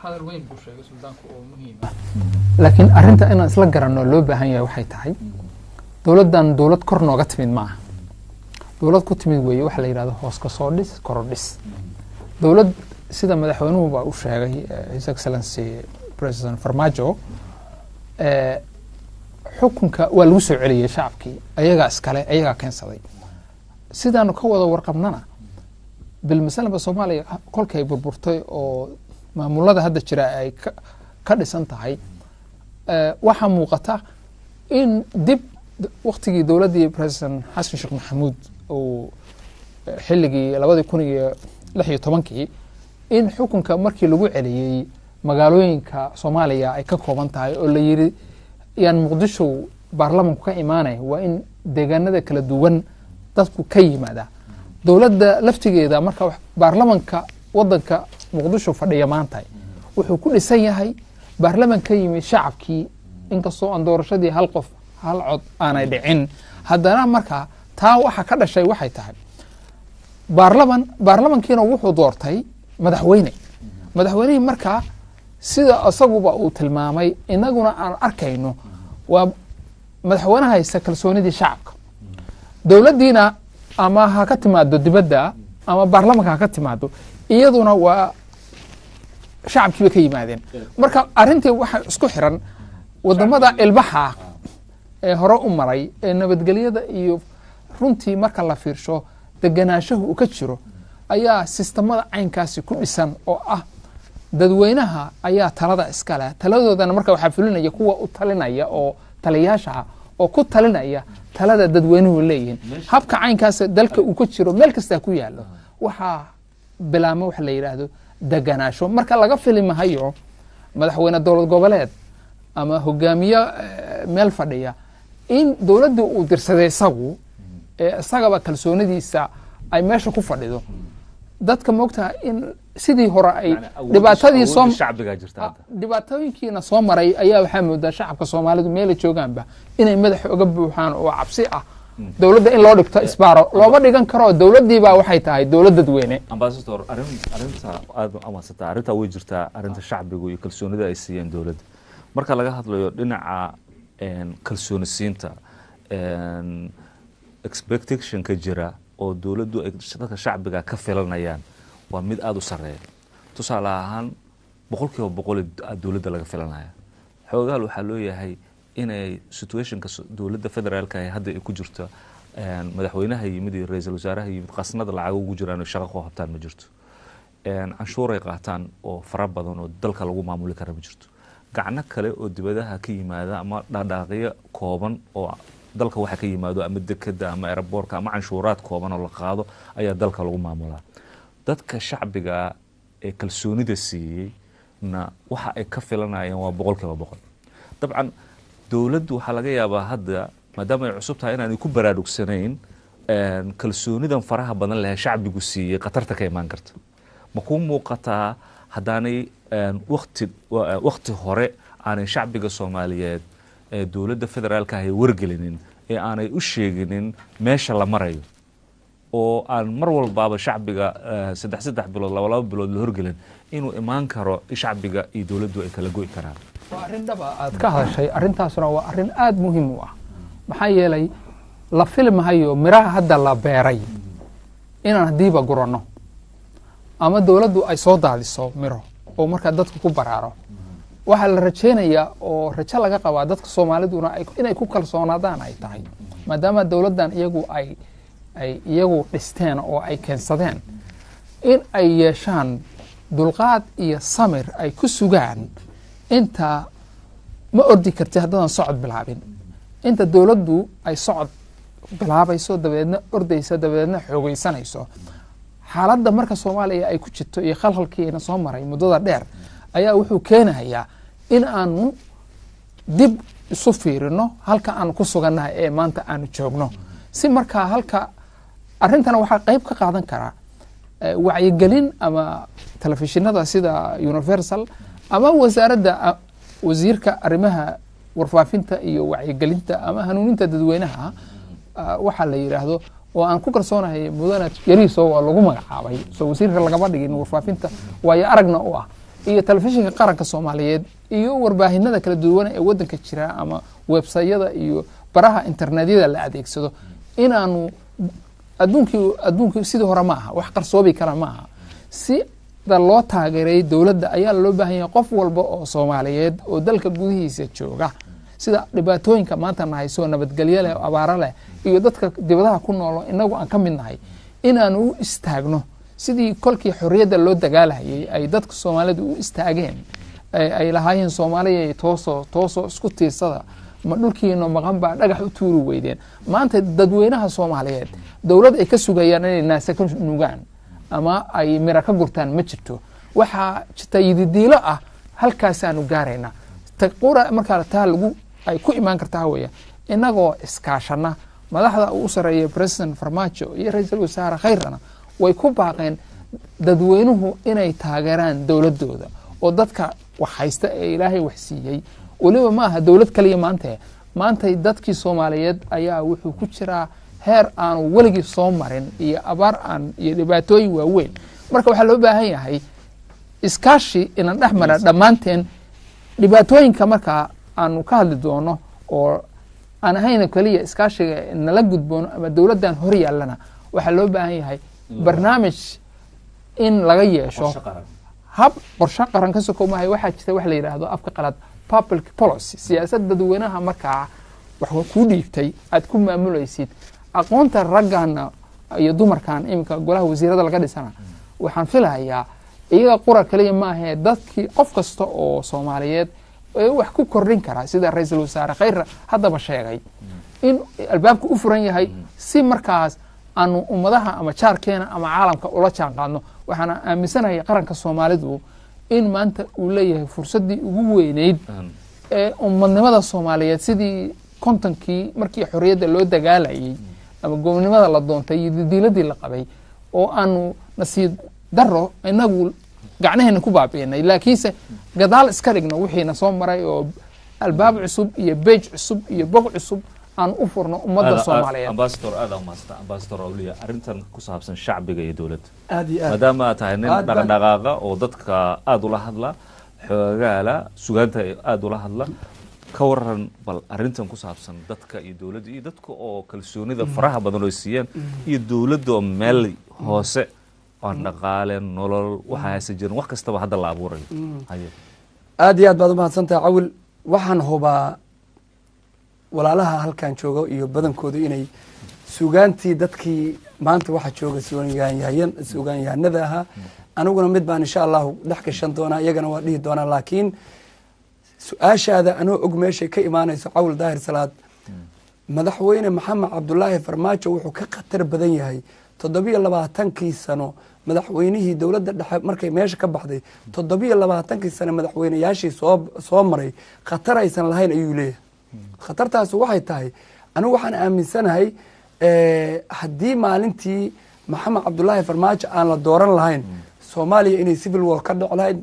hadal weyn buu sheegay suldaanku oo muhiim ah laakiin arrinta inaan isla garanno loo baahan yahay waxay tahay dawladdan dawlad kor nooga timid maaha dawlad ku timid weeye waxa la yidhahdo hoos ka soo dhis korodhis dawlad sida madaxweynuhu baa u sheegay his excellency president farmaajo xukunka waa lagu soo celiyey shacabkii ayagaa iskale ayagaa keensaday sidaanu ka wada warqabnana bilmasalaba soomaaliya kolkay burburtay oo maamulada hadda jira ay ka dhisan tahay waxaa muuqata in dib waktigii dowladdii president xasan sheekh maxamuud uu xilligii 2016 in xukunka markii lagu celiyey magaalooyinka soomaaliya ay ka kooban tahay oo la yiri yaan muqdisho baarlamanku ka imaanay waa in deegaanada kala duwan dadku ka yimaada dowladda laftigeeda marka baarlamanka wadanka muqdisho fadhiya maanta wuxuu ku dhisan yahay baarlaman ka yimid shacabkii inkastoo aan doorashadii hal qof hal cod aanay dhicin haddana marka taa waxa ka dhashay waxay tahay baarlamankiina wuxuu doortay madaxweynihii markaa sida isaguba uu tilmaamay inaguna aan arkayno waa madaxweynaha haysta kalsoonidii shacabka dowladdiina ama ha ka timaado dibadda ama baarlamanka ha ka timaado iyaduna waa shacabkiiba ka yimaadeen marka arrintii waxa isku xiran wadamada ilbaxa ee hore u maray ee nabadgelyada iyo runtii marka la fiirsho deganaanshahu uu ka jiro ayaa sistamada caynkaasi ku dhisan oo ah dadweynaha ayaa talada iska leh taladoodana marka waxaa fulinaya kuwa u talinaya oo taliyaasha oo ku talinaya talada dadweynuhu leeyihiin habka caynkaas dalka uu ku jiro meel kasta ku yaalo waxaa bilaamo wax la yiraahdo deganaasho marka laga filimahayo madaxweyne dowlad goboleed ama hogaamiye meel fadhiya in dowladda uu dirsaday isagaba kalsoonidiisa ay meesha ku fadhido dadka moogtaa in sidii hore ay dhibaatooyinkiina soo maray ayaa waxaa moodaa shacabka soomaalidu meela joogaanba inay madaxa uga buuxaan oo cabsi ah dowladda in loo dhigto isbaaro looma dhigan karo dowladdiibaa waxay tahay dowlad dadweyne ambasador arrinta aad amaansataa arrintaa way jirtaa arrinta shacbigu iyo kalsoonida ay siiyeen dowladda marka laga hadlayo dhinaca kalsoonisiinta expectation ka jira oo dowladdu ay dadka shacbiga ka filanayaan waa mid aada u sareeya tusaale ahaan 100% dowladda laga filanaya xoogaal waxaa loo yahay inay situationka dowladda federaalka ay hadda ku jirto madaxweynaha yimid iyo ra'iisul wasaaraha yimid qasnada lacag ugu jiraan oo shaqo ku qabtaan ma jirto canshuur ay qaataan oo fara badan oo dalka lagu maamuli kara ma jirto gacno kale oo dibadaha ka yimaada ama dhaqdhaqaaqyo kooban oo dalka waxa ka yimaado ama dekada ama airportka ama canshuuraad kooban oo la qaado ayaa dalka lagu maamulaa dadka shacbiga ee kalsoonida siiyey na waxa ay ka filanayaan waa 100% dabcan dowladdu waxa laga yaabaa hadda maadaama ay cusub tahay inaanay ku baraarugsanayn kalsoonidan faraha badan leh shacbigu siiyey khatarta ka imaan karta ma kuu muuqataa haddaanay wakti hore aanay shacbiga soomaaliyeed ee dowladda federaalka ahay wargelinin ee aanay u sheeginin meesha la marayo oo aan mar walbaaba shacbiga 3 bilood 2 bilood la horgelin inuu imaan karo shacbiga iyo dowladdu ay kala go'i karaan waa arrin dhaba aad ka hadashay arrintaasuna waa arrin aad muhiim u ah maxaa yeelay la filmahayo miraha hadda la beeray inaan hadiiba guranno ama dowladdu ay soo daadiso miro oo markaa dadku ku baraaro waxaa la rajaynayaa oo rajo laga qabaa dadka soomaaliduna inay ku kalsoonaadaan ay tahay maadaama dowladdan iyagu ay iyagu dhisteen oo ay keensadeen in ay yeeshaan dulqaad iyo samir ay ku sugaan inta ma ordi karti haddaadan socod bilaabin inta dowladdu ay socod bilaabayso dabeedna ordaysa dabeedna xoogaysanayso xaaladda marka soomaaliya ay ku jirto iyo khalkhalkiina soo maray muddada dheer ayaa wuxuu keenayaa in aanu dib isu fiirino halka aanu ku sugannahay ee maanta aanu joogno si markaa halka arrintana waxaa qayb ka qaadan karaa wacyigelin ama telefishinada sida universal ama wasaaradda wasiirka arrimaha warfaafinta iyo wacyigelinta ama hanuuninta dadweynaha waxaa la yidhaahdo oo aan ku kalsoonahay mudane yariiso waa lagu magacaabay soo wasiirka lagama dhigin warfaafinta waayo aragna u ah iyo telefishinka qaranka soomaaliyeed iyo warbaahinada kala duwan ee waddanka jira ama websayada iyo baraha internetyada la adeegsado inaanu adduunkii sidii hore ma aha wax qarsoobi kara ma aha sida loo taageeray dowladda ayaa loo baahan yahay qof walba oo soomaaliyeed oo dalka gudihiisa jooga sida dhibaatooyinka maanta nahay soo nabadgelyo leh abaaro leh iyo dadka dibadaha ku noolo inagu aan ka mid nahay inaanu u istaagno sidii kolkii xorriyadda loo dagaalahayay ay dadka soomaalida u istaageen ay lahaayeen soomaaliya toosoo isku tiirsada ma dhulkiina maqan baa dhagax u tuuri weydeen maanta dadweynaha soomaaliyeed dowlad ay ka sugayaan inay naase ka nugaan ama ay mira ka gurtaan ma jirto waxaa jirta yididiilo ah halkaasaanu gaaraynaa taqura markaa taa lagu ay ku imaan kartaa weya inagoo iskaashana madaxda uu sareeya president farmaajo iyo ra-iisul wasaare khayrana way ku baaqeen dadweynuhu inay taageeraan dowladooda oo dadka wax haysta ee ilaahay wax siiyey weliba ma aha dowlad kaliya maantay dadkii soomaaliyeed ayaa wuxuu ku jiraa heer aanu weligii soo marin iyo abaar iyo dhibaatooyin waaweyn marka waxaa loo baahan yahay iskaashi inan dhex mara dhammaanteen dhibaatooyinka markaa aanu ka hadli doono oo aan ahayna keliya iskaashiga nala gudboono ama dowladdan hor yaallana waxaa loo baahan yahay barnaamij in laga yeesho hab qorshe qaran ka soko mahay waxaa jirta wax la yidhaahdo afka qalaad public policy siyaasad dadweynaha markaa wax kuu dhiibtay aad ku maamulaysid aqoonta raggaana iyo dumarkan iminka golaha wasiirada laga dhisana waxaan filahayaa iyaga qura kaliya maahee dadkii qof kasta oo soomaaliyeed ee wax ku kordhin karaa sida ra-iisul wasaare khayra haddaba sheegay in albaabka u furan yahay si markaas aanu ummadaha ama jaarkeena ama caalamka ula jaan qaadno waxaana aaminsanahay qaranka soomaalidu in maanta uu leeyahay fursaddii ugu weyneyd ee ummadnimada soomaaliyeed sidii kontonkii markii xorriyadda loo dagaalayay ama goobnimada la doontay iyo didiiladii la qabay oo aanu nasiib daro inagu gacnaheena ku baabi'inay laakiinse gadaal iska dhigno wixiina soo maray oo albaab cusub iyo beej cusub iyo bog cusub aan u furno ummadda soomaaliyeed ambasador awliya arrintan ku saabsan shacbiga iyo dowladda aad iyo aad maadaama aad tahay nin dhaqdhaqaaqa oo dadka aada ula hadla xoogaala sugaanta aada ula hadla ka waran bal arrintan ku saabsan dadka iyo dowladda iyo dadka oo kalsoonida faraha badan oo siiyeen iyo dowladda oo meel hoose aan dhaqaale nolol waxa haysan jirin wax kastaba hadda la abuurayo aad iyo aad baad umahadsantaha cawil waxaan hubaa walaalaha halkan jooga iyo badankoodu inay sugaantii dadkii maanta waxa jooga sugaanyahanada ahaa aniguna mid baan insha allahu dhex gashan doonaa iyagana waa dhihi doonaa laakiin su-aashaada anoo og meeshay ka imaanayso cawil daahir salaad madaxweyne maxamed cabdulaahi farmaajo wuxuu ka khatar badan yahay 27 sano madaxweynihii dowladda dhexe markay meesha ka baxday 27 sano madaxweynayaashii soo maray khatar aysan lahayn ayuu leeyahay khatartaas waxay tahay anigu waxaan aaminsanahay haddii maalintii maxamed cabdulaahi farmaajo aan la dooran lahayn soomaaliya inay civil war ka dhici lahayd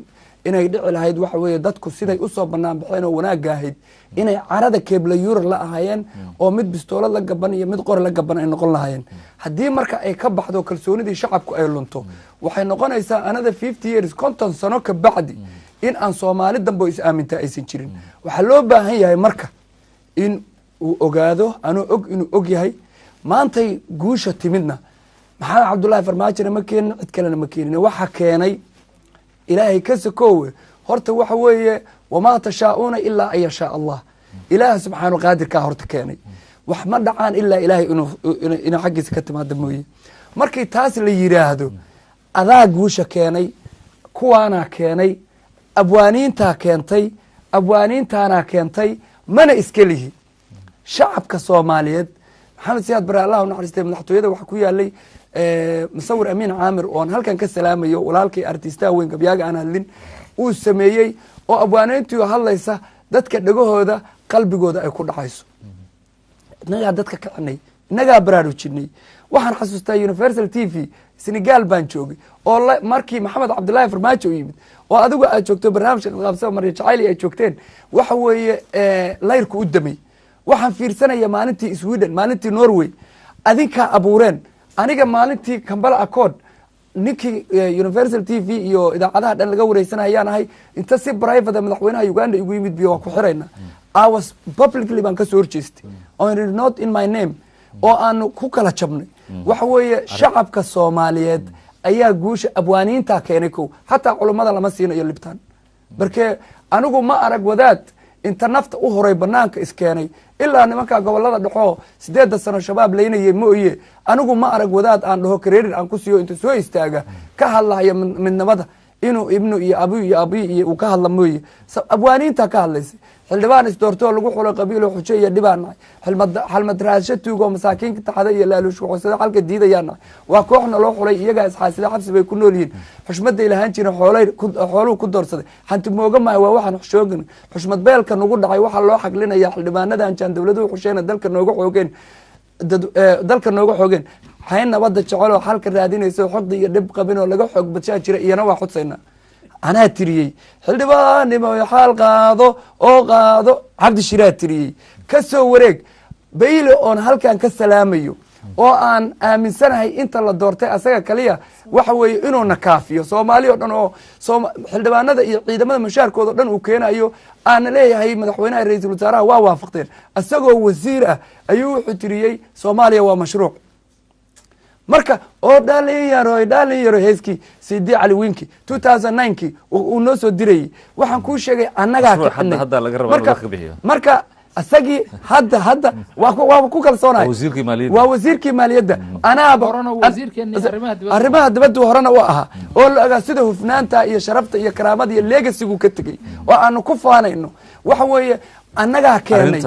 inay dhici lahayd waxa weeye dadku siday usoo banaan baxeen oo wanaagga ahayd inay carada keebla yurar la ahaayeen oo mid bistoolad la gaban iyo mid qori la gaban ay noqon lahaayeen haddii marka ay ka baxdo kalsoonidii shacabku ay lunto waxay noqonaysaa another 50 years 50 sano ka bacdi in aan soomaali dambe is aamintaa aysan jirin waxaa loo baahan yahay marka in uu ogaado anuu og inuu og yahay maantay guusha timidna maxamed cabdulaahi farmaajona ma keenin cid kalena ma keenin waxa keenay ilaahay ka sakoowe horta waxa weeye wamaa tashaa'uuna ilaa an yashaa allah ilaah subxaanu qaadirkaa horta keenay wax ma dhacaan ilaa ilaahay inuu xaggiisa ka timaada mooye markii taas la yidhaahdo adaa guusha keenay kuwaanaa keenay abwaaniintaa keentay abwaaniintaanaa keentay mana iska lihi shacabka soomaaliyeed maxamed siyaad bare allah unaxariistay madaxtooyada waxaa ku yaalay musawir amiin caamir oon halkan ka salaamayo walaalkii artistaha weyn gabyaaga aan hadlin uu sameeyey oo abwaaniintii hadlaysa dadka dhegahooda qalbigooda ay ku dhacayso innagaa dadka kicinay innagaa baraarujinay waxaan xasuustaa universal t v senegal baan joogay oo markii maxamed cabdulaahi farmaajo u yimid oo adigu aad joogto barnaamijka qaabsada marya jacayli ay joogteen waxa weeye layrku u damay waxaan fiirsanaya maalintii sweden maalintii norway adinkaa abuureen aniga maalintii kambala accord ninkii universal t v iyo idaacadaha dhan laga wareysanayaan ahay inta si private madaxweynaha uganda igu yimid biyo waa ku xirayna I was publicly baan kasoo horjeestay on not in my name oo aanu ku kala jabnay waxa weeye shacabka soomaaliyeed ayaa guusha abwaaniinta keenay kow xataa culummada lama siinayo libtaan markee anigu ma arag wadaad inta nafta u horay banaanka iskeenay ilaa nimanka gobolada dhexoo 8 sano shabaab leynayay mooye anigu ma arag wadaad aan dhaho kareerin aan ku siiyo inta soo istaaga ka hadlayo midnimada inuu ibnu iyo abi iyo uu ka hadla mooye abwaaniinta ka hadlaysay xildhibaan isdoortoo lagu xulo qabiilo xujo iyo dhibaan xalmad raasho tuugo masaakiinka taxada iyo laaluush waxsada halka diidayaan waa kooxna loo xulay iyaga isxaasida xabsi bay ku nool yihiin xushmada ilahan jirin xooluhu ku doorsaday hanti mooga maaha waa waxaan xushoogin xushmad beelka nagu dhacay waxaa loo xaglinaya xildhibaanadan jaan dowladuhu xusheena dalka nooga xoogeen hayn nabada jecel oo xalka raadinayso xogda iyo dhib qabin oo laga xoog badshaa jira iyana waa xudsayna anaa tiriyey xildhibaannimo xaal qaado oo qaado cabdi shiraa tiriyey ka soo wareeg bayle oon halkan ka salaamayo oo aan aaminsanahay inta la doortay asaga kaliya waxa weeye inuuna kaafiyo soomaali o dhan oo xildhibaanada iyo ciidamada mushaarkooda o dhan uu keenayo aana leeyahay madaxweynaha ra-iisul wasaaraha waa waafaqteen isagoo wasiir ah ayuu wuxuu tiriyey soomaaliya waa mashruuc marka oo dhalinyaro heeskii sidii cali winki 2009 uu noo soo dirayay waxaan kuu sheegay annagaa kicinay marka asagii hadda waa ku kalsoonahay waa wasiirkii maaliyadda anaaba arrimaha dibadda horena u ahaa oo la ogaa sida hufnaanta iyo sharafta iyo karaamada iyo legasigu ka tegey oo aanu ku faanayno waxa weeye annagaa keenay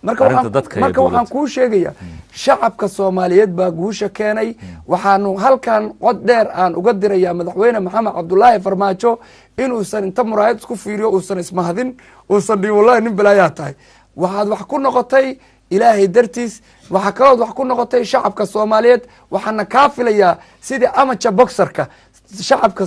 marka waxaan kuu sheegaya shacabka soomaaliyeed baa guusha keenay waxaanu halkan cod dheer aan uga diraya madaxweyne maxamed cabdulaahi farmaajo inuusan inta muraayad isku fiiriyo uusan ismahadin uusan dhihin wallahi nin balaayaa tahay waxaad wax ku noqotay ilaahay dartiis waxaa kalood wax ku noqotay shacabka soomaaliyeed waxaana kaa filayaa sidii amaja boxerka shacabka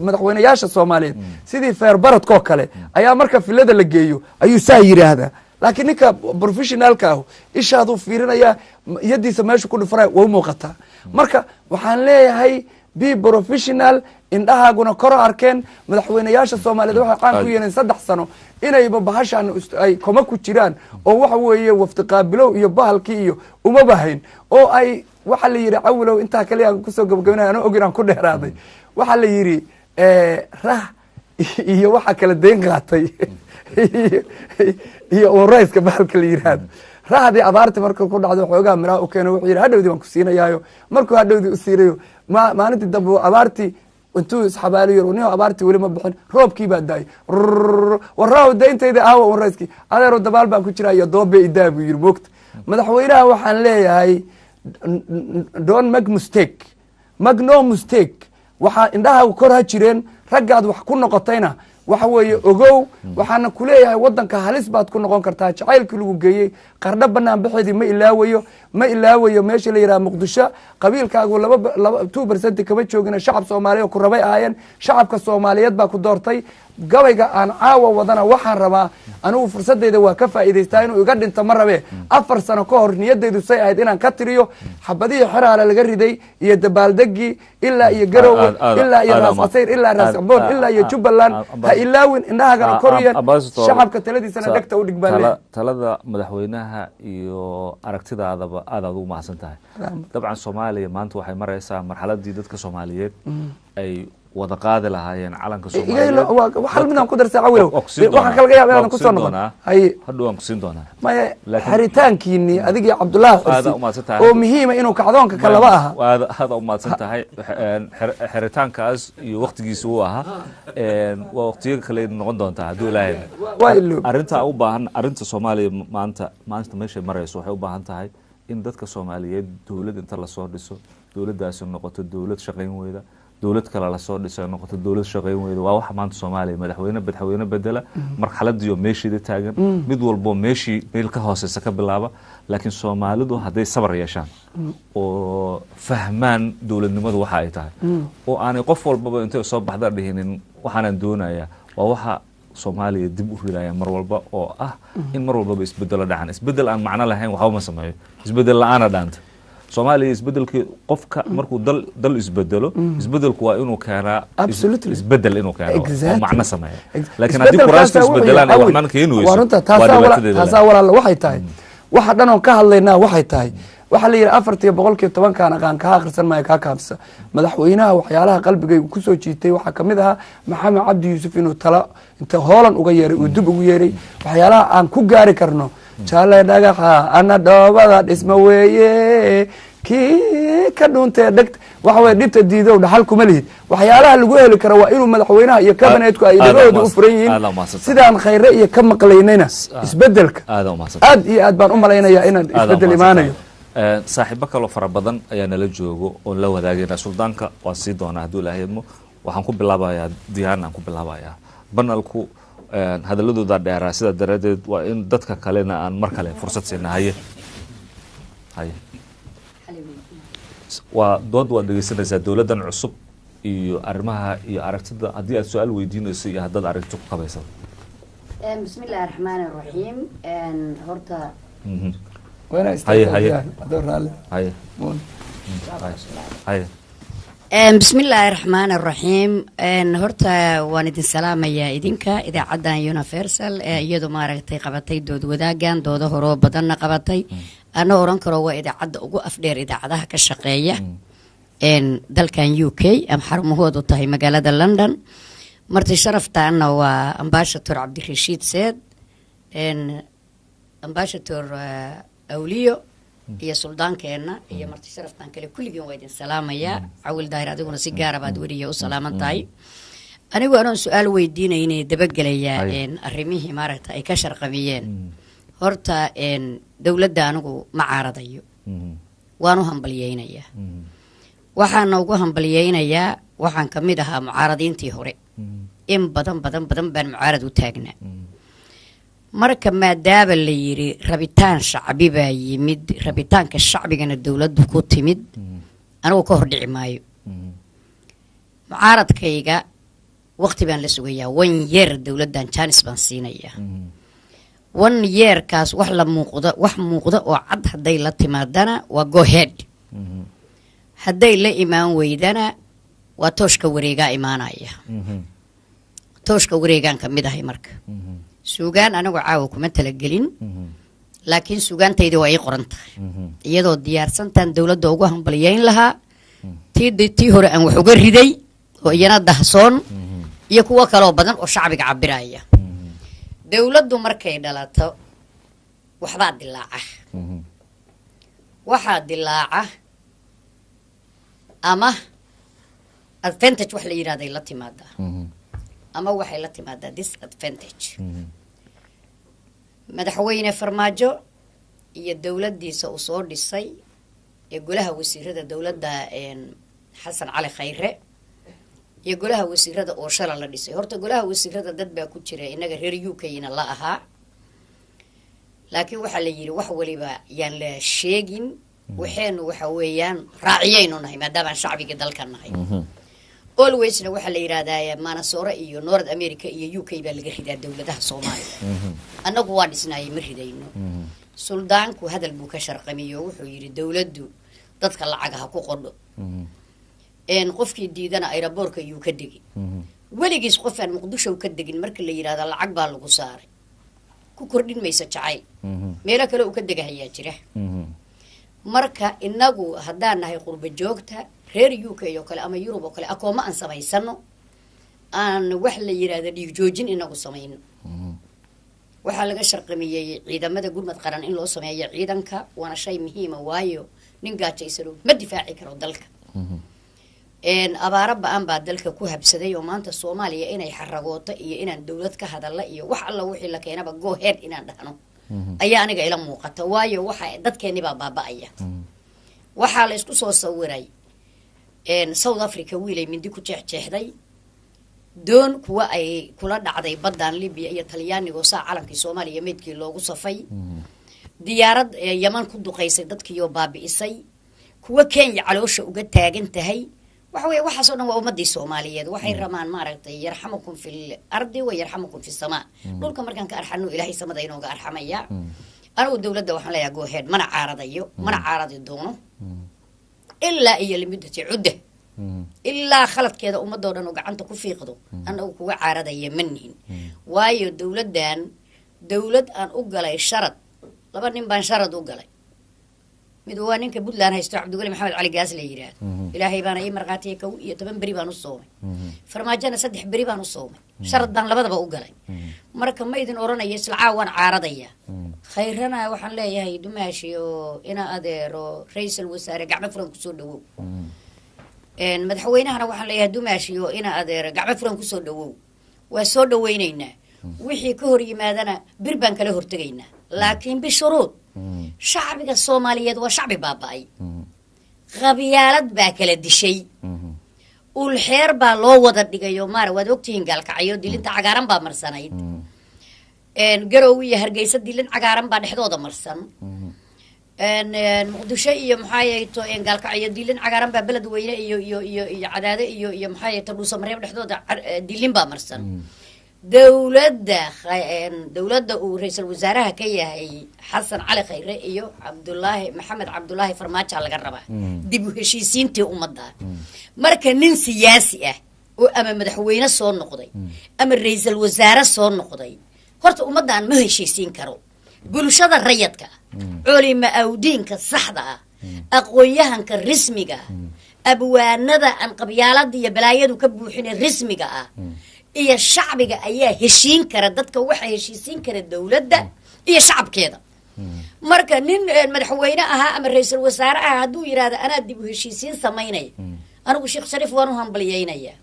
madaxweyneyaasha soomaaliyeed sidii feerbaradkoo kale ayaa marka filada la geeyo ayuu saa yidhaahdaa laakiin ninka professionaalka ah ishaaduu fiirinaya yadiisa meesha ku dhifanaya way muuqataa marka waxaan leeyahay be professional indhahaaguna koro arkeen madaxweyneyaasha soomaaliyeed waxay caan ku yeeleen 3 sano inayba bahashaan ay koma ku jiraan oo waxa weeye wafti qaabilow iyo bahalkii iyo uma bahayn oo ay waxa la yidhi cawilow intaa kaliya aan kusoo gabagabinaya anoo ogin aan ku dheeraaday waxaa la yidhi rah iyo waxa kala dayn qaatay iyo warayska bahalka la yidhaahdo rahdii abaarti markuu ku dhacdo xoogaa miraa u keeno wuxuu yidhi hadhowdii waan ku siinayaayo markuu hadhowdii u siinayo maalintii dambe abaartii intuu isxabaaliyo niho abaartii weli ma bixin roobkii baa daayay waraaw dayntayda aawa warayskii adeero dabaal baan ku jiraa iyo doobe idaa buu yidhi moogta madaxweynaha waxaan leeyahay don't make mistake make no mistake waxaa indhaha kor ha jireen raggaad wax ku noqotayna waxa weeye ogow waxaana kuleeyahay wadanka halis baad ku noqon kartaa jacaylkii lagu geeyey qardho banaan baxeedii ma ilaawayo meesha la yidhaha muqdisho qabiilkaagu 2% kama joogina shacab soomaaliya oo ku rabay ahaayeen shacabka soomaaliyeed baa ku doortay gabayga aan caawa wadana waxaan rabaa anigu fursadeyda waa ka faa'iidaystaa inuu iga dhinto ma rabe 4 sano ka hor niyadeydu say ahayd inaan ka tiriyo xabadihii xeraale laga riday iyo dabaaldegii ilaa iyo garowe ilaa iyo raas casayr ilaa raas caboon ilaa iyo jubbaland ha ilaawin indhahagana koriyeen shacabka taladiisana dhegta u dhigbaale talada madaxweynaha iyo aragtidaadaba aad ugu mahadsan tahay dabcan Soomaaliya maanta waxay maraysaa marxaladii dadka Soomaaliyeed ay wada qaadi lahaayeen calanka Soomaaliya waxa midaan ku darsaa cawilow waxa kala yaab inaan ku soo noqon hay hadhow aan ku siin doonaa ma xaritaankiini adigii Cabdullaahi Xuseen oo muhiim inuu kacdoonka kalaba aha hada u maadsan tahay xiritaankaas iyo waqtigiisa uu ahaa waa waqtiyo kale noqon doontaa haduu Ilaahay arinta Soomaaliya maanta meesha marayso waxay u baahan tahay in dadka Soomaaliyeed dawlad inta la soo dhiso dawladdaas noqoto dawlad shaqayn weyda dawlad kale la soo dhisay noqoto dawlad shaqayn weyda waa wax maanta Soomaaliya madaxweyne bedela marxaladiyo meeshii taagan mid walbo meeshii meel ka hooseysa ka bilaaba laakiin Soomaalidu haday sabar yeeshaan oo fahmaan dawladnimadu waxa ay tahay oo aanay qof walba inta soo baxda dhihinin waxaan doonayaa waa waxa Soomaaliya dib u ridaaya mar walba oo in mar walba isbedel dhacan isbedel aan macna lahayn waxa ma sameeyo isbedel la'aan dhaanta Soomaaliya isbedelkii qofka markuu dal isbedelo isbedelku waa inuu keenaa isbedel inuu keeno oo macna sameeyo laakiin hadii kuraasta isbedelaan wax man keenayso taasa walaal waxay tahay waxa dhan oo ka hadlaynaa waxay tahay waxa la yiraahdaa 4% kana aqaan ka akhrisan ma ka kaabsa madaxweynaha waxyaalaha qalbigay ku soo jiitay waxa kamid ah Maxamed Cabdi Yuusuf inuu tala inta hoolan uga yeeray uu dib ugu yeeray waxyaalaha aan ku gaari karno jaalay dhagaxa ana dhoobada dhisma weeye ki ka dhuntay dhagta waxa way dhibta diidow dhaxal kuma lihid waxyaalaha lagu heli karo waa inuu madaxweynaha iyo kabineetku ay dhagoodu u furan yihiin sidaan khayre iyo ka maqlaynayna isbedelka aad iyo aad baan u malaynayaa inaan isbedel imaanayo saaxiibo kale fara badan ayaa nala joogo oo la wadaagayna suldaanka waa sii doona haduu Ilaahaymo waxaan ku bilaabayaa Diyaana aan ku bilaabayaa banalku hadaladooda dheeraa sida daradeed waa in dadka kalena aan mar kale fursad siinahay waa dood waa dhageysanaysaa dawladan cusub iyo arrimaha iyo aragtida hadii aad su'aal weydiinayso iyo hadad aragto ku qabaysan bismillaahir rahmaanir rahiim horta bismillaahir rahmaanir rahiim horta waan idin salaamayaa idinka idaacadan Universal iyadoo maaragtay qabatay dood wadaagan doodo horo badan qabatay ana oran karo waa idaacada ugu afdheer idaacadaha ka shaqeeya dalkan UK am xarumahoodu tahay magaalada London marti sharaftaana waa ambassador Cabdirashiid Said ambassador awliyo iyo suldaankeena iyo marti sharaftan kale kulligeen waa idin salaamaya awil daahir adiguna si gaar ah baad wariyo u salaamantahay anigu aan su'aal weydiinayay dabagalaya arrimihii maaragta ay ka sharqabiyeen horta dawladda anigu ma caaradayo waanu hambalyeynaya waxaan ugu hambalyeynaya waxaan kamid ahaa mucaaradiintii hore in badan baan mucaarad u taagnaa marka maadaaba la yiri rabitaan shacbi baa yimid rabitaanka shacbigana dawladdu ku timid anigu ka hor dhici maayo mucaaradkayga waqti baan la sugayaa 1 year dawladdan chance baan siinaya 1 year kaas wax muuqda oo cad haday la timaadana waa go ahead haday la imaan weydana waa tooshka wareega imaanaya tooshka wareegan kamid ahay marka suugaan anagu caawa kuma talagelin laakiin suugaantayda waa ii qoran tahay iyadoo diyaarsantaan dawladda ugu hambalyeyn lahaa tii hore aan wax uga riday oo iyana dahsoon iyo kuwa kale oo badan oo shacbiga cabiraya dawladdu markay dhalato waxbaa dilaaca ama advantage wax la yiraahday la timaada ama waxay la timaadaa disadvantage madaxweyne Farmaajo iyo dawladdiisa uu soo dhisay ee golaha wasiirada dawladda Xasan Cali Khayre iyo golaha wasiirada oo shala la dhisay horta golaha wasiirada dad baa ku jira inaga reer UK-na la ahaa laakiin waxaa la yidhi wax waliba yaan la sheegin waxaynu waxa weeyaan raaciyaynu nahay maadaama aan shacbiga dalka nahay alwaysna waxaa la yidhahdaa Mansoura iyo North America iyo UK baa laga ridaa dowladaha Soomaaliya annagu waa dhisnaayay ma ridayno suldaanku hadal buu ka sharqamiyo wuxuu yidhi dowladdu dadka lacagaha ku qodho qofkii diidana aeroboortka ayuu ka degi weligiis qof aan muqdisho ka degin marka la yidhaahdo lacag baa lagu saaray ku kordhin maysa jacayl meelo kale uu ka degahayaa jira marka inagu haddaan nahay qurba joogta reer UK oo kale ama Yurub oo kale akooma aan samaysano aan wax la yiraahdo dhiig joojin inagu samayno waxaa laga sharqamiyay ciidamada gurmad qaran in loo sameeyo ciidanka waana shay muhiim ah waayo nin gaajaysan ma difaaci karo dalka abaara ba'an baa dalka ku habsaday oo maanta Soomaaliya inay xaragooto iyo inaan dawlad ka hadalla iyo wax alla wixii la keenaba go ahead inaan dhahno ayaa aniga ila muuqata waayo waxa dadkeeni baa baaba'aya waxaa la isku soo sawiray South Africa wiilay mindi ku jeexjeexday doon kuwa ay kula dhacday badan Libya iyo Talyaaniga saa calankii Soomaaliya meedkii loogu safay diyaarad Yaman ku duqeysay dadkii oo baabi'isay kuwa Kenya caloosha uga taagan tahay waxa weeye waxa soo dhan waa ummadii Soomaaliyeed waxay ramaan maaragtay yarhamukum fil ardi wa yarhamukum fis samaa dhulka markaan ka arxano Ilaahay samada inooga arxamaya anigu dawladda waxaan leeyahay go ahead mana caaradi doono ilaa iyo limidati cudde ilaa khaladkeeda ummadoo dhan oo gacanta ku fiiqdo anagu kuga caaradaya manihin waayo dawladdan dawlad aan u galay sharad laba nin baan sharad u galay mid waa ninka Puntland haysto Cabdiwali Maxamed Cali Gaas la yiraahdo Ilaahay baana ii marqaatay 12 bari baan u soomay farmaajana 3 bari baan u soomay sharad baan labadaba u galay marka ma idin oranayo isla caawan caaradaya khayrana waxaan leeyahay dumaashi oo ina adeero ra'iisul wasaare gacmo furan ku soo dhawow madaxweynahana waxaan leeyahay dumaashi oo ina adeero gacmo furan ku soo dhawow waa soo dhaweynaynaa wixii ka hor yimaadana bir baan kala hortagaynaa laakiin bishuruud shacbiga Soomaaliyeed waa shacbi baaba'ay qabyaalad baa kala dishay ul xeer baa loo wada dhigayo maar waad ogtihiin gaalkacyo dilinta cagaaran baa marsanayd garow iyo Hargeysa dilin cagaaran baa dhexdooda marsan muqdisho iyo maxaayeeto gaalkacyo dilin cagaaran baa beled weyne iyo cadaade iyo maxaayeeto dhuuso mareeb dhexdooda dilin baa marsan dawladda uu ra'iisul wasaaraha ka yahay Xasan Cali Khayre iyo Maxamed Cabdullaahi Farmaajo laga rabaa dib u heshiisiintii ummadda marka nin siyaasi ah oo ama madaxweyne soo noqday ama ra'iisul wasaare soo noqday horta ummaddan ma heshiisiin karo bulshada rayidka culimo awdiinka saxda ah aqoonyahanka rasmiga abwaanada aan qabyaalada iyo balaayadu ka buuxinay rasmiga ah iyo shacbiga ayaa heshiin kara dadka waxa heshiisiin kara dawladda iyo shacabkeeda marka nin madaxweyne ahaa ama ra'iisul wasaare ah haduu yiraahdo anaa dib u heshiisiin sameynay anigu Sheekh Shariif waan u hambalyeynaya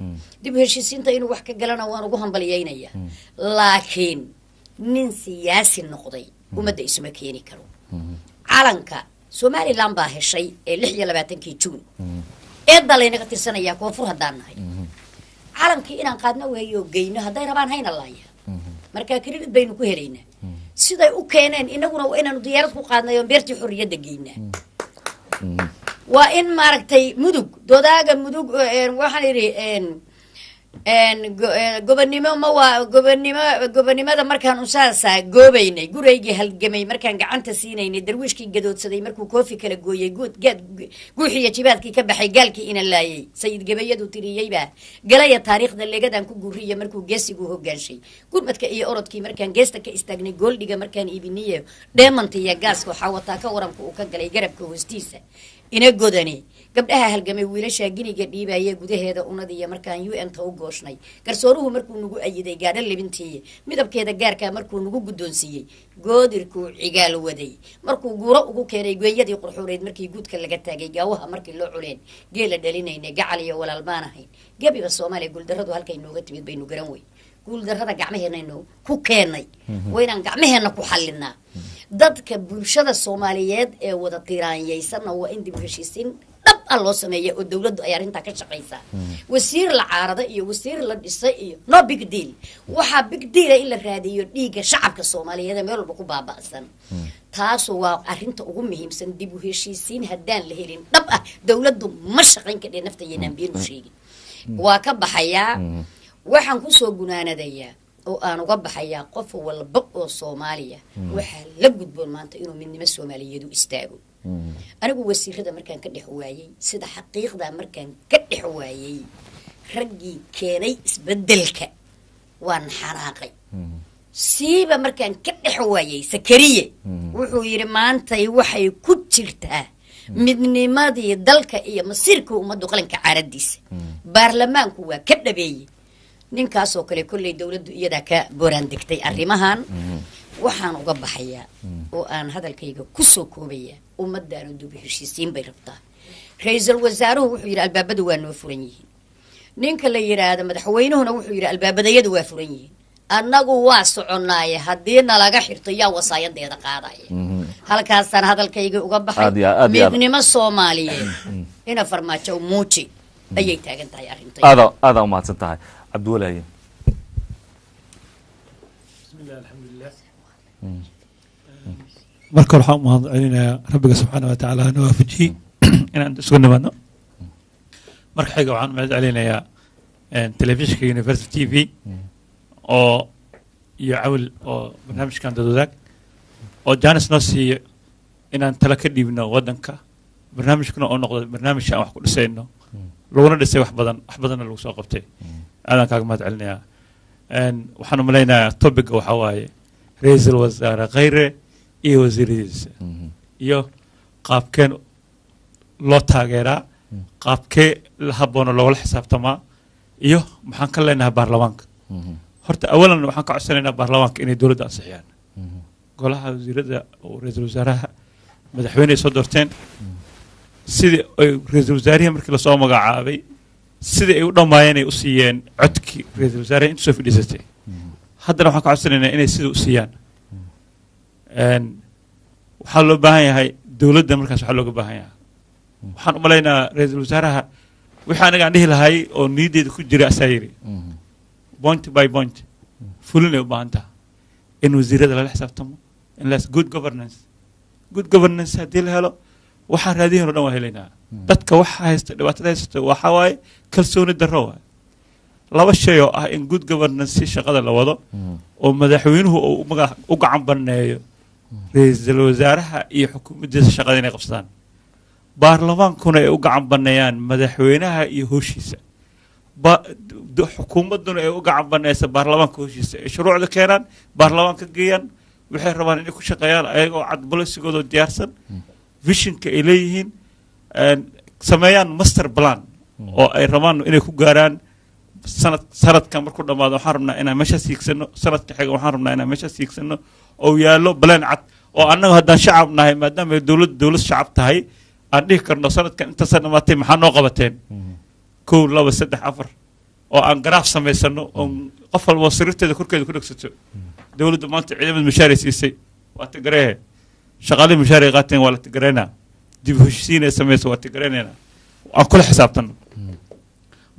dib u heshiisiinta inuu wax ka galana waan ugu hambalyeynaya laakiin nin siyaasi noqday umada isma keeni karo calanka Somaliland baa heshay 26 Juun ee dalaynaga tirsanaya koonfur hadaan nahay calankii inaan qaadna weeyo geyno haday rabaan hayna laaya marka kirid baynu ku heleynaa siday u keeneen inaguna waa inaanu diyaarad ku qaadnayo beertii xorriyada geynaa waa in maaragtay mudug dodaaga mudug waxaan iri gobonimada markaan usaasa goobaynay guraygii halgamay markaan gacanta siinaynay darwiishkii gadoodsaday markuu koofi kala gooyay guuxiya jibaadkii ka baxay gaalkii ina laayay sayid gabayadu tiriyeyba galaya taariikhda leegadan ku guuriya markuu geesigu hogaanshay gurmadka iyo orodkii markaan geesta ka istaagnay gooldhiga markaan iibiniyo dheemanta iyo gaaska waxaa wataa ka waranka uu ka galay garabka hoostiisa ina godane gabdhaha halgamay wiilasha giniga dhiibaya gudaheeda unadiya markaan UN ta u gooshnay garsooruhu markuu nagu ayiday gaadha libintii midabkeeda gaarka markuu nagu guddoonsiiyey goodirku cigaal waday markuu guuro ugu keenay geeyadii qurxuureed markii guudka laga taagay gaawaha markii loo culeen geela dhalinaynay gacal iyo walaal baan ahayn gabiga Soomaaliya guuldarradu halkay nooga timid baynu garan wey guuldarrada gacmaheena ku keenay waynaan gacmaheena ku xallinaa dadka bulshada Soomaaliyeed ee wada tiraanyaysan waa in dib u heshiisiin dhab ah loo sameeya oo dowladdu ay arrintaa ka shaqaysaa wasiir la caarada iyo wasiir la dhisay iyo no big deal waxaa big deala in la raadiyo dhiigga shacabka soomaaliyeed meel walba ku baaba'san taasu waa arrinta ugu muhiimsan dib u heshiisiin haddaan la helin dhab ah dowladdu ma shaqayn kadhee naftayeedaan been u sheegin waa ka baxayaa waxaan kusoo gunaanadayaa oo aan uga baxayaa qof walba oo soomaaliya waxaa la gudboon maanta inuu midnimo soomaaliyeed u istaago anigu wasiirada markaan ka dhex waayey sida xaqiiqda markaan ka dhex waayey raggii keenay isbedelka waan xanaaqay siiba markaan ka dhex waayey sakariye wuxuu yidhi maantay waxay ku jirtaa midnimadii dalka iyo masiirka ummaddu qalanka caaradiisa baarlamaanku waa ka dhabeeyey ninkaasoo kale kolley dowladdu iyadaa ka booraan degtay arrimahan waxaan uga baxayaa oo aan hadalkayga kusoo koobayaa ummadaanu dubi heshiisiin bay rabtaa ra-iisul wasaaruhu wuxuu yidhi albaabadu waa noo furan yihiin ninka la yidhaahdo madaxweynuhuna wuxuu yidhi albaabadayadu waa furan yihiin annagu waa soconnaaye haddii nalaga xirto yaa wasaayadeeda qaadaya halkaasaan hadalkayga uga baxay midnimo soomaaliyeed ina farmaajo muuji ayay taagan tahay arrinta aada umahadsan tahay cabdiwalaaye bismillahi alxamdulilah marka hore waxaan u mahad celinayaa rabbiga subxaana wa tacaala na waafajiyey inaan isugu nimaadno marka xiga waxaan u mahad celinayaa telefishinka universal t v oo iyo cawil oo barnaamijkan dadwadaag oo jaanis noo siiyo inaan tala ka dhiibno waddanka barnaamijkuna oo noqdo barnaamij aan wax ku dhisayno laguna dhisay wax badanna lagu soo qabtay aadaan kaaga mahad celinayaa waxaan u malaynayaa topiga waxaa waaye ra-iisul wasaare khayre iyo wasiiradiisa iyo qaabkeen loo taageeraa qaabkee la habboona loogala xisaabtamaa iyo maxaan ka leenahay baarlamaanka horta awalan waxaan ka codsanaynaa baarlamaanka inay dowladda ansixiyaan golaha wasiirada oo ra-iisul wasaaraha madaxweyne ay soo doorteen sidii ay ra-iisul wasaarihii markii lasoo magacaabay sidii ay u dhammaayeen ay u siiyeen codkii ra-iisul wasaaraha inta soo fadhiisatay haddana waxaan ka codsanaynaa inay sida u siiyaan waxaa loo baahan yahay dowladda markaas waxaa looga baahan yahay waxaan u malaynaa ra-iisul wasaaraha wixii aniga aan dhihi lahay oo niyaddeeda ku jira asaa yidhi point by point fulinay u baahan taha in wasiirada lala xisaabtamo in las good governance haddii la helo waxaan raadiyahin o dhan waa helaynaa dadka waxa haysta dhibaatada haysta waxaa waaye kalsooni darro waaye laba shay oo ah in good governance si shaqada la wado oo madaxweynuhu uu u gacan baneeyo ra-iisul wasaaraha iyo xukuumaddiisa shaqada inay qabsadaan baarlamaankuna ay u gacan baneeyaan madaxweynaha iyo howshiisa xukuumadduna ay u gacan baneysa baarlamaanka howshiisa ay shuruucda keenaan baarlamaanka geeyaan waxay rabaan inay ku shaqeeyaan ayagoo cad bolisigoodoo diyaarsan vishinka ay leeyihiin sameeyaan master plan oo ay rabaan inay ku gaaraan sanadkan markuu dhammaado waxaan rabnaa inaan meeshaas hiigsano sanadka xiga waxaan rabnaa inaan meeshaas hiigsano oo yaallo baleen cad oo annagu haddaan shacab nahay maadaama ay dowlad shacab tahay aan dhihi karno sanadkan intaasa dhamaatay maxaa noo qabateen 1 2 3 4 oo aan garaaf samaysano oo qof walba sariirteeda korkeeda ku dhegsato dowladda maanta ciidamada mushaaray siisay waa tigareehe shaqaalihii mushaaray qaateen waa la tigareynaa dib u heshiisiin ay samayso waa tigareynayna aan kula xisaabtano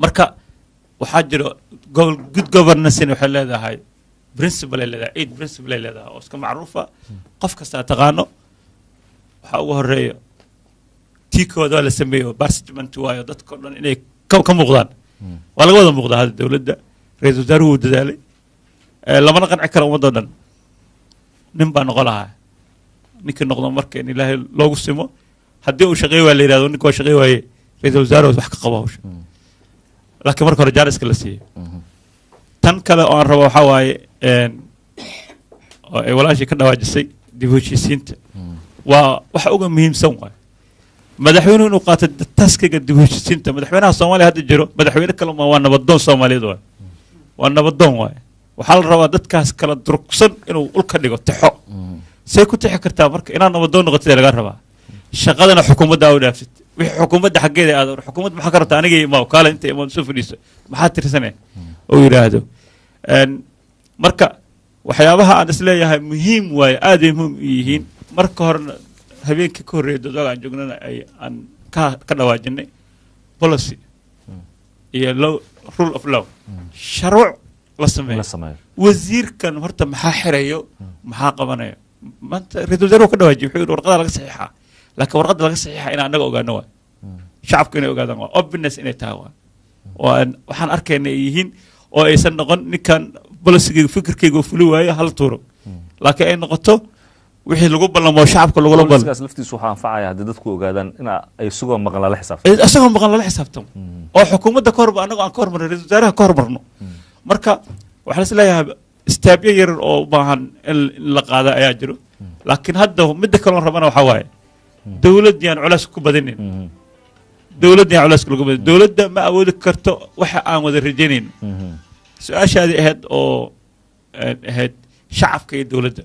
marka waxaa jiro good governance waxay leedahay principle ay leedahay 8 principle ay leedahay oo iska macruufa qof kasta taqaano waxaa ugu horeeya tiikooda la sameeyo participant waayo dadka dhan inay ka muuqdaan waa laga wada muuqdaa hadda dowladda ra-iisul wasaaruhu wuu dadaalay lamana qanci kara ummadoo dhan nin baa noqon lahaa ninkii noqdo marka in ilaahay loogu simo haddii uu shaqey waa la yidhahdo ninka waa shaqey waaye ra-iisul wasaaruhu wax ka qabo hawsha laakiin marka hore jaariska la siiyey tan kale oo aan rabo waxaa waaye oo ay walaashii ka dhawaajisay dib u heshiisiinta waa waxa uga muhiimsan waaye madaxweynuhu inuu qaato taskiga dib u heshiisiinta madaxweynaha soomaaliya hadda jiro madaxweyne kale waa nabadoon soomaaliyeed waaye waa nabadoon waaye waxaa la rabaa dadkaas kala durugsan inuu ulka dhigo tixo say ku tixi kartaa marka inaad nabadoon noqotid laga rabaa shaqadana xukuumadda u dhaafsid wixii xukuumadda xaggeeda aad xukuumadda maxaa ka rabtaa aniga imaa kaale inta imaad soo fadhiiso maxaa tirsanee oo yidhaahdo marka waxyaabaha aan isleeyahay muhiim waaye aaday muhiim u yihiin marka horena habeenkii ka horreeya dadwaaga aan joognana aan ka dhawaajinay policy iyo law rule of law sharuuc la sameeyo wasiirkan horta maxaa xirayo maxaa qabanayo maanta ra-iisul wasaare ka dhawaajiyo wuxuu yidhi warqada laga saxiixaa laakiin warqada laga saxiixaa in annaga ogaano waay shacabku inay ogaadaan waa openness inay tahay waay waxaan arkayna ay yihiin oo aysan noqon ninkan bolisiga fikirkayga fuli waayo hal tuuro laakiin ay noqoto wixii lagu ballamo shacabka lagula balamo laftiisu waxaa anfacaya haddii dadku ogaadaan in ay isagoo maqan lala xisaabtamo isagoo maqan lala xisaabtamo oo xukuumadda ka horba annago aan ka hormarno ra-iisul wasaaraha ka hormarno marka waxaa la is leeyahay istaabyo yar oo u baahan in la qaada ayaa jiro laakiin hadda midda kaloon rabana waxaa waaye dowladdii aan culays ku badinin dowladda ma awoodi karto waxa aan wada rajaynayno su-aashaadii ahayd oo ahayd shacabka iyo dowladda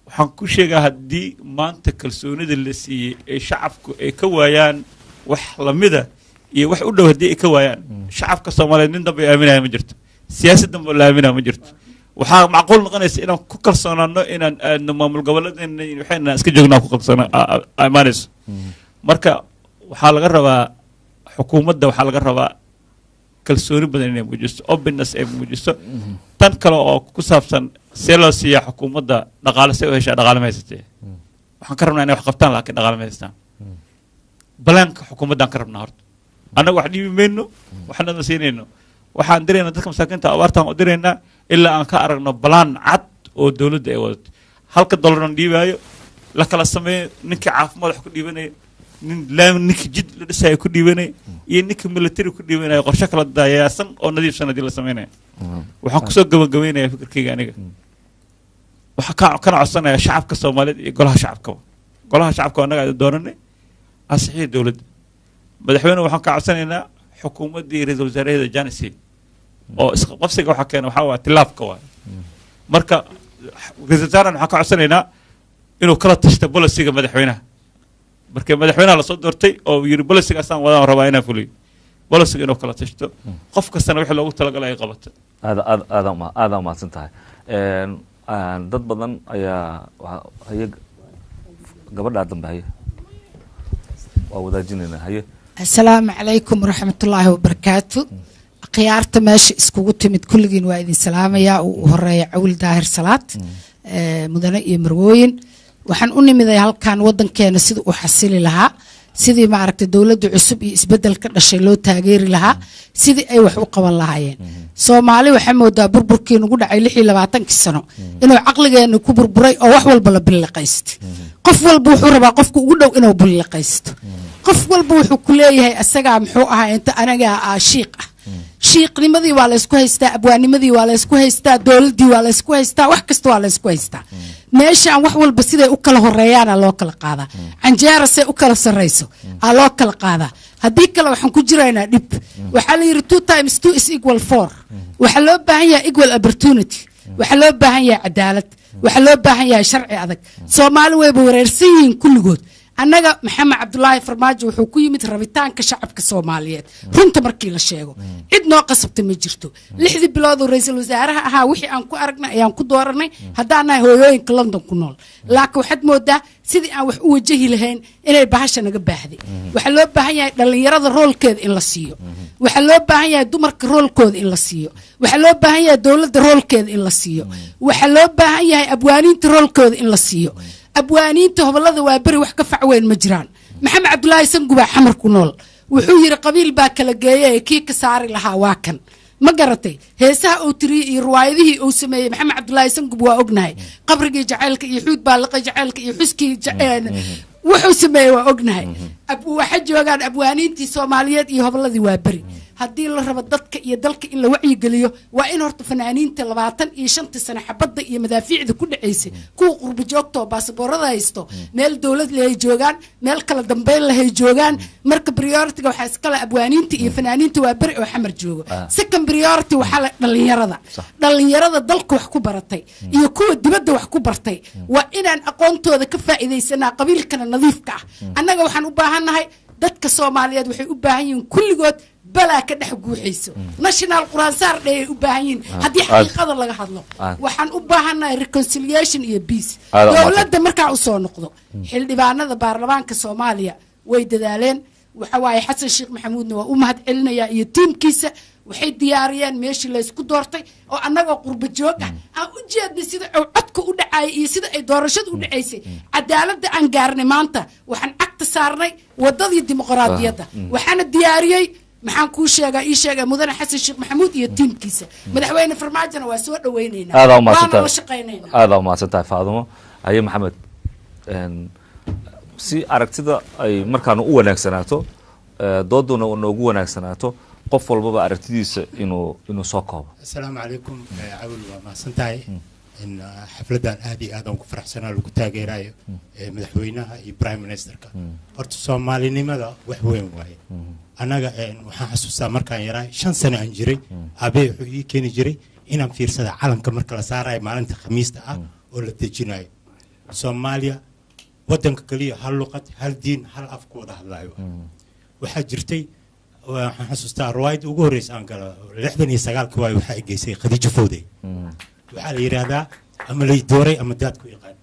waxaan ku sheegaa haddii maanta kalsoonida la siiyey ee shacabku ay ka waayaan wax lamida iyo wax u dhow haddii ay ka waayaan shacabka soomaaliyeed nin dambe aaminaya ma jirto siyaasad dambe la aaminaya ma jirto waxaa macquul noqonaysa inaan ku kalsoonaano inaan aadno maamul goboleedna waxayna iska joognaa ku kalsoona imaanayso marka waxaa laga rabaa xukuumadda waxaa laga rabaa kalsooni badan inay muujiso openness ay muujiso tan kale oo ku saabsan see loo siiyaa xukuumadda dhaqaale see u heshaa dhaqaale ma haysatee waxaan ka rabnaa inay wax qabtaan laakiin dhaqaale ma haystaan balaanka xukuumaddaan ka rabnaa horta annaga wax dhiibi mayno waxnana siinayno waxaan diraynaa dadka masaakiinta abaartaan u diraynaa ilaa aan ka aragno balaan cad oo dowladda ay wadato halka dollarna dhiibaayo la kala sameeyo ninkii caafimaad wax ku dhiibanayo ninkii jid la dhisaayo ku dhiibanayo iyo ninkii military ku dhiibanayo qorshe kala daayaasan oo nadiifsan haddii la samaynayo waxaan kusoo gabagabaynayaa fikirkayga aniga waxaa kana codsanaya shacabka soomaaliyeed iyo golaha shacabka annaga ada dooranay ansixiyay dowladda madaxweyne waxaan ka codsanaynaa xukuumaddii ra-iisul wasaaraheeda janisi oo isqabsiga waxaa keena waxaa waa tilaabka waay marka ra-iisul wasaarahan waxaan ka codsanaynaa inuu kala tashta bolisiga madaxweynaha marka madaxweynaha lasoo doortay oo yiri bolisigaasaan wadaan rabaa inaan fuliyo bolisiga inuu kala tashto qof kastana wixii loogu talagalay ay qabato aada umahadsan tahay dad badan ayaa haye gabadhaa dambe haye waa wadaajinaynaa haye asalaamu calaykum waraxmatullaahi wabarakaatu khiyaarta meesha iskugu timid kulligiin waa idin salaamayaa uu horeeya cawil daahir salaad mudane iyo marwooyin waxaan u nimiday halkan wadankeena sida uu xasili lahaa sidii maaragtay dowladda cusub iyo isbedel ka dhashay loo taageeri lahaa sidii ay wax u qaban lahaayeen soomaali waxaa moodaa burburkii nagu dhacay 26 sano inuu caqligeena ku burburay oo wax walba la biliqaysto qof walba wuxuu rabaa qofka ugu dhow inuu biliqaysto qof walba wuxuu ku leeyahay asagaa muxuu ahaa inta anaga shiiq ah shiiqnimadii waa la isku haystaa abwaanimadii waa la isku haystaa dowladii waa la isku haystaa wax kasta waa la isku haystaa meeshaan wax walba siday u kala horeeyaana loo kala qaadaa canjeera say u kala sarrayso aa loo kala qaadaa haddii kale waxaan ku jiraynaa dhib waxaa la yidhi 2 times 2 is equal 4 waxaa loo baahan yahay equal opportunity waxaa loo baahan yahay cadaalad waxaa loo baahan yahay sharci adag soomaali wayba wareersan yihiin kulligood annaga maxamed cabdulaahi farmaajo wuxuu ku yimid rabitaanka shacabka soomaaliyeed runta markii la sheego cid noo qasabta ma jirto 6 bilood oo ra'iisul wasaaraha ahaa wixii aan ku aragnay ayaan ku dooranay haddaan nahay hooyooyinka London ku nool laakiin waxaad moodaa sidii aan wax u wajahi lahayn inay bahasha naga baahday waxaa loo baahan yahay dhalinyarada roolkeeda in la siiyo waxaa loo baahan yahay dumarka roolkooda in la siiyo waxaa loo baahan yahay dowladda roolkeeda in la siiyo waxaa loo baahan yahay abwaaniinta roolkooda in la siiyo abwaaniinta hobolada waa beri wax ka facweyn ma jiraan maxamed cabdulaahi sanguba xamar ku nool wuxuu yiri qabiil baa kala geeyay kii ka saari lahaa waa kan ma garatay heesaha uu tiri iyo riwaayadihii uu sameeyay maxamed cabdulaahi sangub waa ognahay qabrigii jaceylka iyo xuud baa laqa jaceylka iyo xuskii wuxuu sameeyay waa ognahay waxa joogaan abwaaniintii Soomaaliyeed iyo hoboladii waa beri haddii la rabo dadka iyo dalka in la wacyi geliyo waa in horta fanaaniinta 25 sano xabadda iyo madaafiicda ku dhaceysay kuwa qurbo joogto baasaboorada haysto meel dawlad leh joogaan meel kala dambeyn leh joogaan marka priority waxa iskala abwaaniinta iyo fanaaniinta waa bari oo xamar joogo second priority waxa la dhalinyarada dalka wax ku baratay iyo kuwa dibadda wax ku bartay waa inaan aqoontooda ka faa'iideysanaa qabiilkana nadiifka ah annaga waxaan u baahanahay dadka Soomaaliyeed waxay u baahan yihiin kulligood bala ka dhex guuxayso national quraan saar dheey u baahan yihiin haddii xaqiiqada laga hadlo waxaan u baahanahay reconciliation iyo peace dowladda markaa u soo noqdo xildhibaanada baarlamaanka Soomaaliya way dadaaleen waxa waaye xasan sheekh maxamuudna waa u mahad celinayaa iyo tiimkiisa waxay diyaariyeen meeshii laysku doortay oo annagoo qurba joog ah aan u jeednay sida codka u dhacayay iyo sida ay doorashada u dhacaysay cadaaladda aan gaarnay maanta waxaan cagta saarnay wadadii dimuqraadiyadda waxaana diyaariyey maxaan kuu sheegaa ii sheega mudane xasan sheekh maxamuud iyo tiimkiisa madaxweyne farmaajona waa soo dhaweynaynaa waana la shaqaynaynaa aada u mahadsantahay faadumo haye maxamed si aragtida ay markaanu u wanaagsanaato dooduna noogu wanaagsanaato qof walbaba aragtidiisa inuu soo koobo asalaamu calaykum cawil waa mahadsantahay in xafladan aad iyo aad aan ku faraxsanaa lagu taageerayo madaxweynaha iyo prime ministerka horta soomaalinimada wax weyn waaye annaga waxaan xasuustaa markaan yaraa 5 sano aan jiray aabbe wuxuu ii keeni jiray inaan fiirsada calanka marka la saarayo maalinta khamiista ah oo la dejinayo soomaaliya waddanka kaliya hal luqad hal diin hal af ku wada hadlayo waxaa jirtay waxaan xasuustaa riwaayadda ugu horreysa aan gala 69 waayo waxaa geysay khadiijo fowday waxaa la yidhaahdaa ama lay dooray ama daadku yaqaan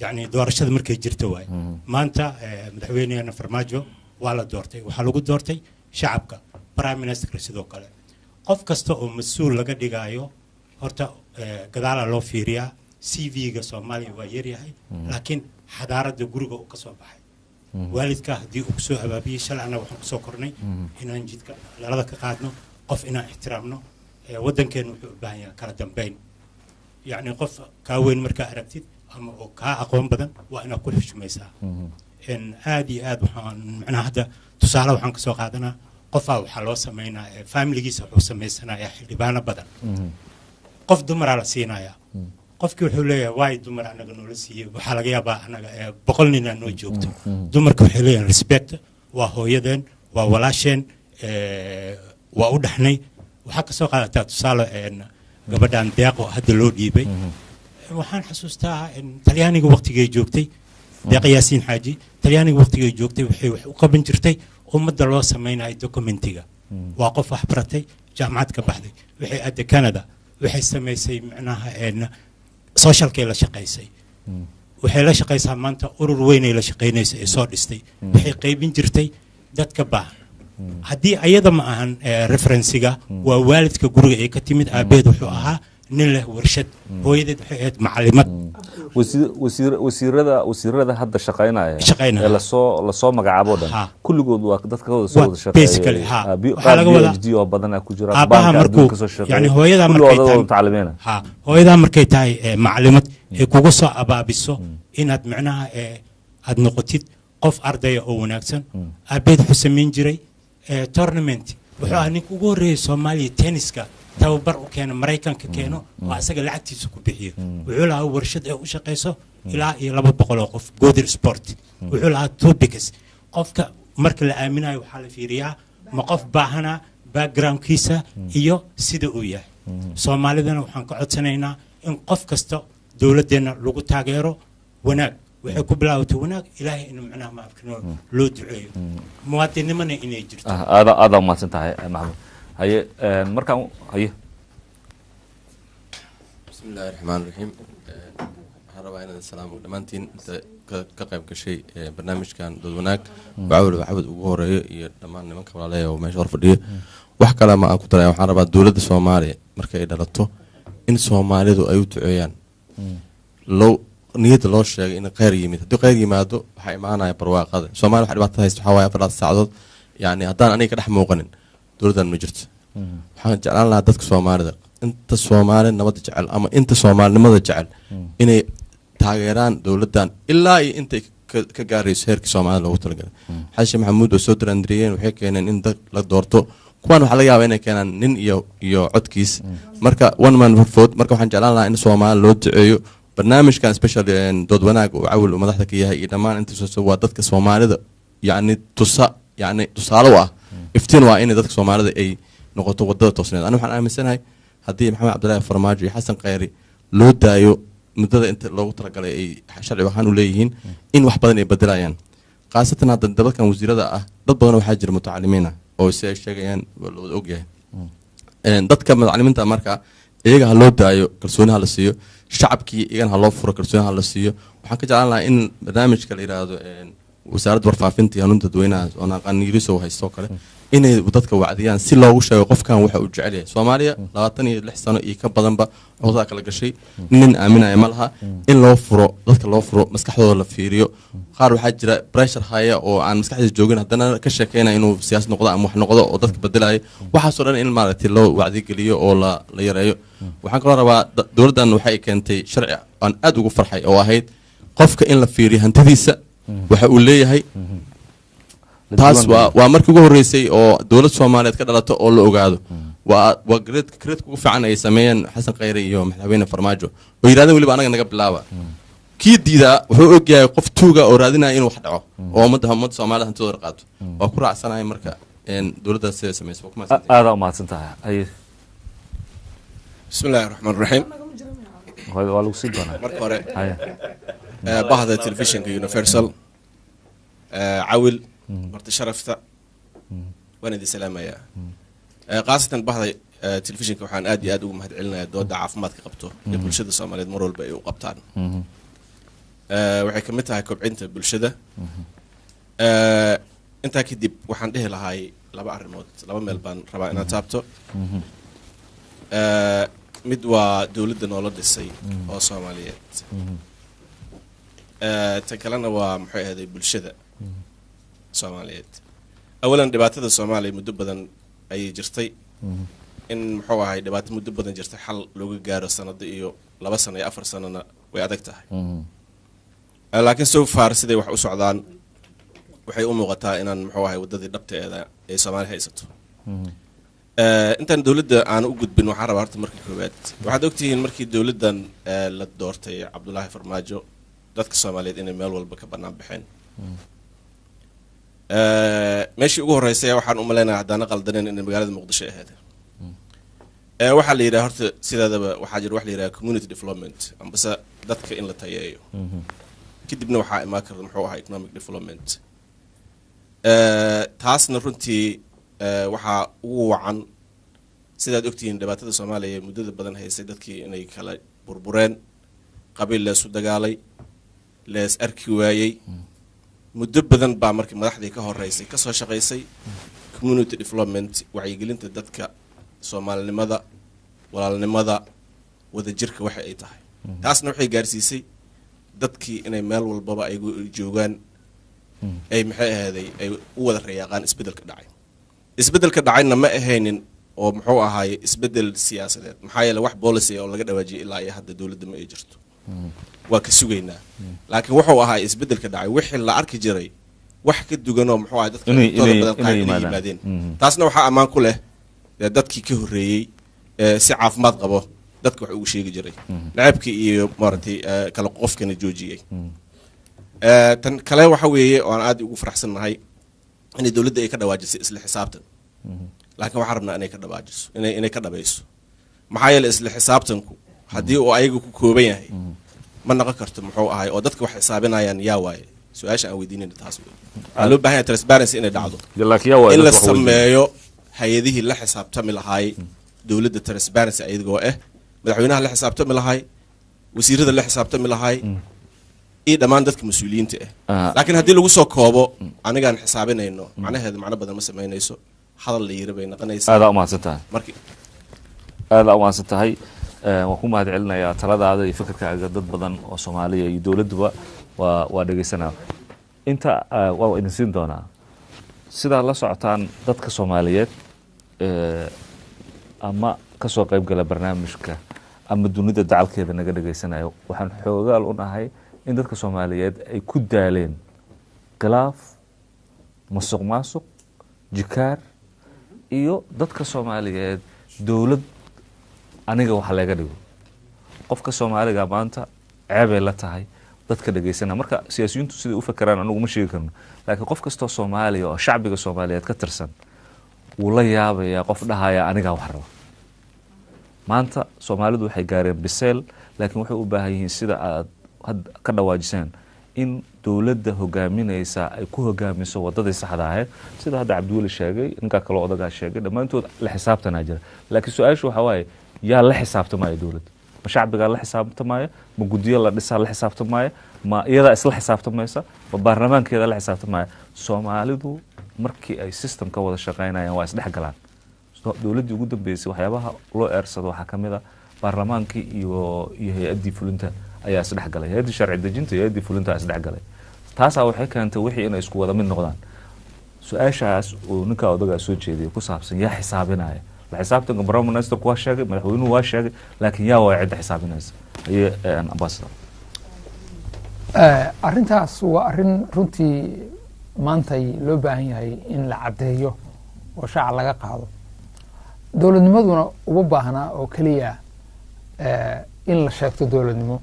yacni doorashada markay jirto waaye maanta madaxweyneena farmaajo waa la doortay waxaa lagu doortay shacabka prime minister sidoo kale qof kasta oo mas-uul laga dhigaayo horta gadaalaa loo fiiriyaa CV-ga soomaaliya waa yaryahay laakiin xadaaradda guriga uu ka soo baxay waalidka haddii uu kusoo abaabiyey shalay annaga waxaan kusoo kornay inaan jidka dhalada ka qaadno qof inaan ixtiraamno waddankeenu wuxuu u baahan yahay kala dambeyn yacni qof kaa weyn markaa aragtid ama oo kaa aqoon badan waa inaad ku xushmaysaa aad iyo aad waxaan macnaha hadda tusaale waxaan ka soo qaadanaa qofaa waxaa loo sameynaa familigiisa wuxuu samaysanayaa xildhibaano badan qof dumaraa la siinayaa qofkii wuxuu leeyahay waay dumar anaga noola siiyey waxaa laga yaabaa anaga 100 nin aan noo joogto dumarka waxay leeyahay respect waa hooyadeen waa walaasheen waa u dhaxnay waxaa ka soo qaadataa tusaale gabadhan deeqo hadda loo dhiibay waxaan xasuustaa talyaaniga waqtigay joogtay deeq yaasiin xaaji talyaaniga waqtigay joogtay waxay wax u qaban jirtay ummadda loo samaynayo documentiga waa qof wax baratay jaamacad ka baxday waxay aadde Canada waxay samaysay macnaha socialkay la shaqaysay waxay la shaqaysaa maanta urur weyn ay la shaqaynaysa ee soo dhistay waxay qaybin jirtay dadka baahan haddii ayada ma ahan referensiga waa waalidka guriga ay ka timid aabeed wuxuu ahaa nin leh warshad hooyadeed waxay ahayd macalimad wasiirada hadda shaqaynaya ee lasoo magacaabo dhan kulligood waa dadka soo wada shaqeeya PhD oo badan ku jira aabaha markuu yani hooyadaa markay tahay macalimad ee kugu soo abaabiso inaad macnaha aad noqotid qof ardaya oo wanaagsan aabeed wuxuu samayn jiray tournament wuxuu ahaa ninka ugu horreeyay Soomaaliya tenniska tababar u keeno Mareykanka keeno oo asaga lacagtiisa ku bixiyo wuxuu lahaa warshad ee u shaqeyso ilaa iyo 200 oo qof Godir Sport wuxuu lahaa topics qofka marka la aaminayo waxaa la fiiriyaa ma qof baahana backgroundkiisa iyo sida uu yahay Soomaalidana waxaan ka codsanaynaa in qof kasta dawladdeena lagu taageero wanaag waxay ku bilaawtay wanaag ilaahay inuu macnaha ma afkino loo duceeyo muwaadinimana inay jirto aada ma santahay maxamed haye markaan haye bismillaahi raxmaani raxiim waxaan rabaa inaan salaamo dhammaantiin inta ka qayb gashay barnaamijkan dood wanaag bacawil waxbad ugu horeeyo iyo dhammaan nimanka walaalaha oo meesha hor fadhiyo wax kale ma aan ku daray waxaan rabaa dawladda Soomaaliya markay ay dhalato in Soomaalidu ay u duceeyaan niyada loo sheegay in qeyr yimid haddii qeyr yimaado waxaa imaanaya barwaaqada Soomaaliya waxa dhibaato haysta waxaa waaye 4 saacadood yani haddaan aniga ka dhex muuqanin dawladdan ma jirto waxaan jeclaan lahaa dadka Soomaalida inta Soomaali nabad jecel ama inta Soomaalinimada jecel inay taageeraan dawladdan ilaa iyo intay ka gaarayso heerkii Soomaalida loogu talagalay xashi maxamuud oo soo dirandriyeen waxay keeneen in dad la doorto kuwan waxa laga yaabaa inay keenaan nin iyo codkiis marka one man vote marka waxaan jeclaan lahaa in Soomaali loo duceeyo barnaamijkan special dood wanaag oo cawil madaxda ka yahay iyo dhammaan inta soo waa dadka Soomaalida yani tusaale u ah iftiin waa in dadka Soomaalida ay noqoto wadada toosneed aniga waxaan aaminsanahay haddii maxamed cabdullaahi farmaajo iyo xasan khayri loo daayo muddada inta loogu talagalay ay sharci waxaan u leeyihiin in wax badan ay bedelayaan qaasatan hadda dadkan wasiirada ah dad badan waxaa jira mutacalimiin ah oo si ay sheegayaan wada ogyahay dadka mutacalimiinta marka iyaga ha loo daayo kalsooniha la siiyo shacabkii iyagana ha loo furo kalsooniha la siiyo waxaan ka jeclaan lahaa in barnaamijka la yiraahdo wasaaradda warfaafinta iyo hanuunta dadweynaha oo naqaniiriso haysto kale inay dadka wacdiyaan si loogu sheego qofkan waxa uu jecel yahay Soomaaliya 26 sano iyo ka badanba codada kala gashay nin aaminaya ma laha in loo furo dadka loo furo maskaxdooda la fiiriyo qaar waxa jira pressure haya oo aan maskaxdiisa joogin haddana ka sheekeynaa inuu siyaasad noqdo ama wax noqdo oo dadka bedelayo waxaasoo dhan in maaragtay loo wacdi geliyo oo la yareeyo waxaan kaloo rabaa dowladdan waxay keentay sharci aan aad ugu farxay oo ahayd qofka in la fiiriyo hantidiisa waxa uu leeyahay taas waa markii ugu horeysay oo dowlad Soomaaliyeed ka dhalato oo la ogaado waa grade ugu fiican ay sameeyeen Xasan Khayre iyo madaxweyne Farmaajo oo yiraahdeen waliba anaga naga bilaaba kii diida wuxuu ogyahay qof tuuga oo raadinaya inuu wax dhaco oo ummadda Soomaaliyeed hantidooda qaato waa ku raacsanahay marka dowladdaas ay sameysay aad u mahadsantahay bismillaahir rahmaanir rahiim waa lagu sii doonaa marka hore bahda telefishinka Universal عويل مرت شرفته وانا دي سلامايا قاصة بهذا تلفزيون كوحان ادي ادو مهد علنا دود عافمات كقبته بالشده الصوماليد مروا الباقي وقبطان waxay kamid tahay kobcinta bulshada inta kadib waxaan dhihi lahay laba arimood laba meel baan rabaa inaan taabto mid waa dawladda noola dhisay oo Soomaaliyeed tan kalena waa maxay ahayd bulshada Soomaaliyeed awalan dhibaatada Soomaaliya muddo badan ay jirtay in muxuu ahay dhibaato muddo badan jirtay xal looga gaaro sanado iyo 2 sano iyo 4 sanana way adag tahay laakiin soo far sidii wax u socdaan waxay u muuqataa inaan muxuu ahay wadadii dhabteeda ee Soomaaliya haysato intaan dawladda aan u gudbin waxaan rabaa horta markii koowaad waxaad ogtihiin markii dawladdan la doortay Cabdullaahi Farmaajo dadka Soomaaliyeed inay meel walba ka banaan baxeen meeshii ugu horeysay waxaan u maleynayaa hadana qaldaneen in magaalada Muqdisho ahayd waxa la yiraahdo horta sidaadaba waxa jira wax la yiraahdo community development ambasa dadka in la tayeeyo kadibna waxa imaan kara muxuu ahaa economic development taasna runtii waxa ugu wacan sidaad ogtihiin dhibaatada Soomaaliya muddada badan haysay dadkii inay kala burbureen qabiil la isu dagaalay lees arki waayay muddo badan baa markii madaxdii ka horeysay ka soo shaqeysay community development wacyigelinta dadka Soomaalinimada walaalnimada wadajirka waxa ay tahay taasna waxay gaarsiisay dadkii inay meel walba ay joogaan ay maxay ahaday ay u wada reeyaqaan isbedelka dhacayna ma ahaynin oo muxuu ahaay isbedel siyaasadeed maxaa yeelay wax policy oo laga dhawaajiyay ilaa ay hadda dawladda ma ay jirto waa ka sugaynaa laakiin wuxuu ahaa isbedelka dhacay wixii la arki jiray wax ka dugan oo muxuu ahaa dadka badan yimaadeen taasna waxaa ammaan ku leh dadkii ka horeeyay si caafimaad qabo dadka wax ugu sheegi jiray naabkii iyo maartay kala qofkana joojiyay tan kale waxa weeye oo aan aad ugu faraxsanahay in dawladda ay ka dhawaajisay isla xisaabtan laakiin waxa rabnaa inay ka dhawaajiso inay ka dhabayso maxaa yeelay isla xisaabtanku haddii uu ayaga ku kooban yahay ma noqon karto muxuu ahay oo dadka wax xisaabinayaan yaa waaye su'aasha aan weydiinayna taas weeye loo baahan yahay transparency inay dhacdo in la sameeyo hay'adihii la xisaabtami lahaay dawladda transparency ayadoo madaxweynaha la xisaabtami lahaay wasiirada la xisaabtami lahaay iyo dhammaan dadka mas'uuliyiinta laakiin haddii lagu soo koobo anigaan xisaabinayno macnaheedu macno badan ma sameynayso hadal la yiri bay noqonaysaa aad u mahadsantahay markii aad u mahadsantahay waan ku mahad celinayaa taladaada iyo fikirkaaga dad badan oo Soomaaliya iyo dawladduba waa dhageysanaa inta waa idin siin doonaa sida la socotaan dadka Soomaaliyeed ama ka soo qayb gala barnaamijka ama dunida dacalkeeda naga dhageysanayo waxaan xoogaal u nahay in dadka Soomaaliyeed ay ku daaleen khilaaf musuqmaasuq jikaar iyo dadka Soomaaliyeed dawlad aniga waxa laga dhigo qofka Soomaaliga maanta ceebay la tahay dadka dhageysana marka siyaasiyiintu sidii u fakaraan anigu ma sheegi karno laakiin qof kasta Soomaaliya oo shacbiga Soomaaliyeed ka tirsan wuu la yaabayaa qof dhahaya aniga wax raba maanta Soomaalidu waxay gaareen biseel laakiin waxay u baahan yihiin sida aad ka dhawaajiseen in dawladda hogaaminaysa ay ku hogaamiso wadadii saxda ah sida hadda Cabdiweli sheegay ninka kale odaga sheegay dhamaantood la xisaabtana jira laakiin su'aashu waxa waaye yaa la xisaabtamaya dawladda ma shacbigaa la xisaabtamaya ma guddiyo la dhisaa la xisaabtamaya ma iyadaa isla xisaabtamaysa ma baarlamaankeeda la xisaabtamaya soomaalidu markii ay system ka wada shaqaynayaan waa isdhex galaan dowladdii ugu dambeysay waxyaabaha loo eersado waxaa ka mid a baarlamaankii iyo hay-addii fulinta ayaa isdhex galay hay-addii sharci dejinta iyo hay-addii fulinta isdhex galay taasaa waxay keentay wixii inay isku wada mid noqdaan su-aashaas uu ninkaa odagaa soo jeediyay ku saabsan yaa xisaabinaya la xisaabtanka prime ministerku waa sheegay madaxweynuhu waa sheegay laakiin yaa waa cidda xisaabinaysa aye ambassador arrintaas waa arrin runtii maantay loo baahan yahay in la caddeeyo oo shaaca laga qaado dowladnimaduna uma baahnaa oo keliya in la sheegto dowladnimo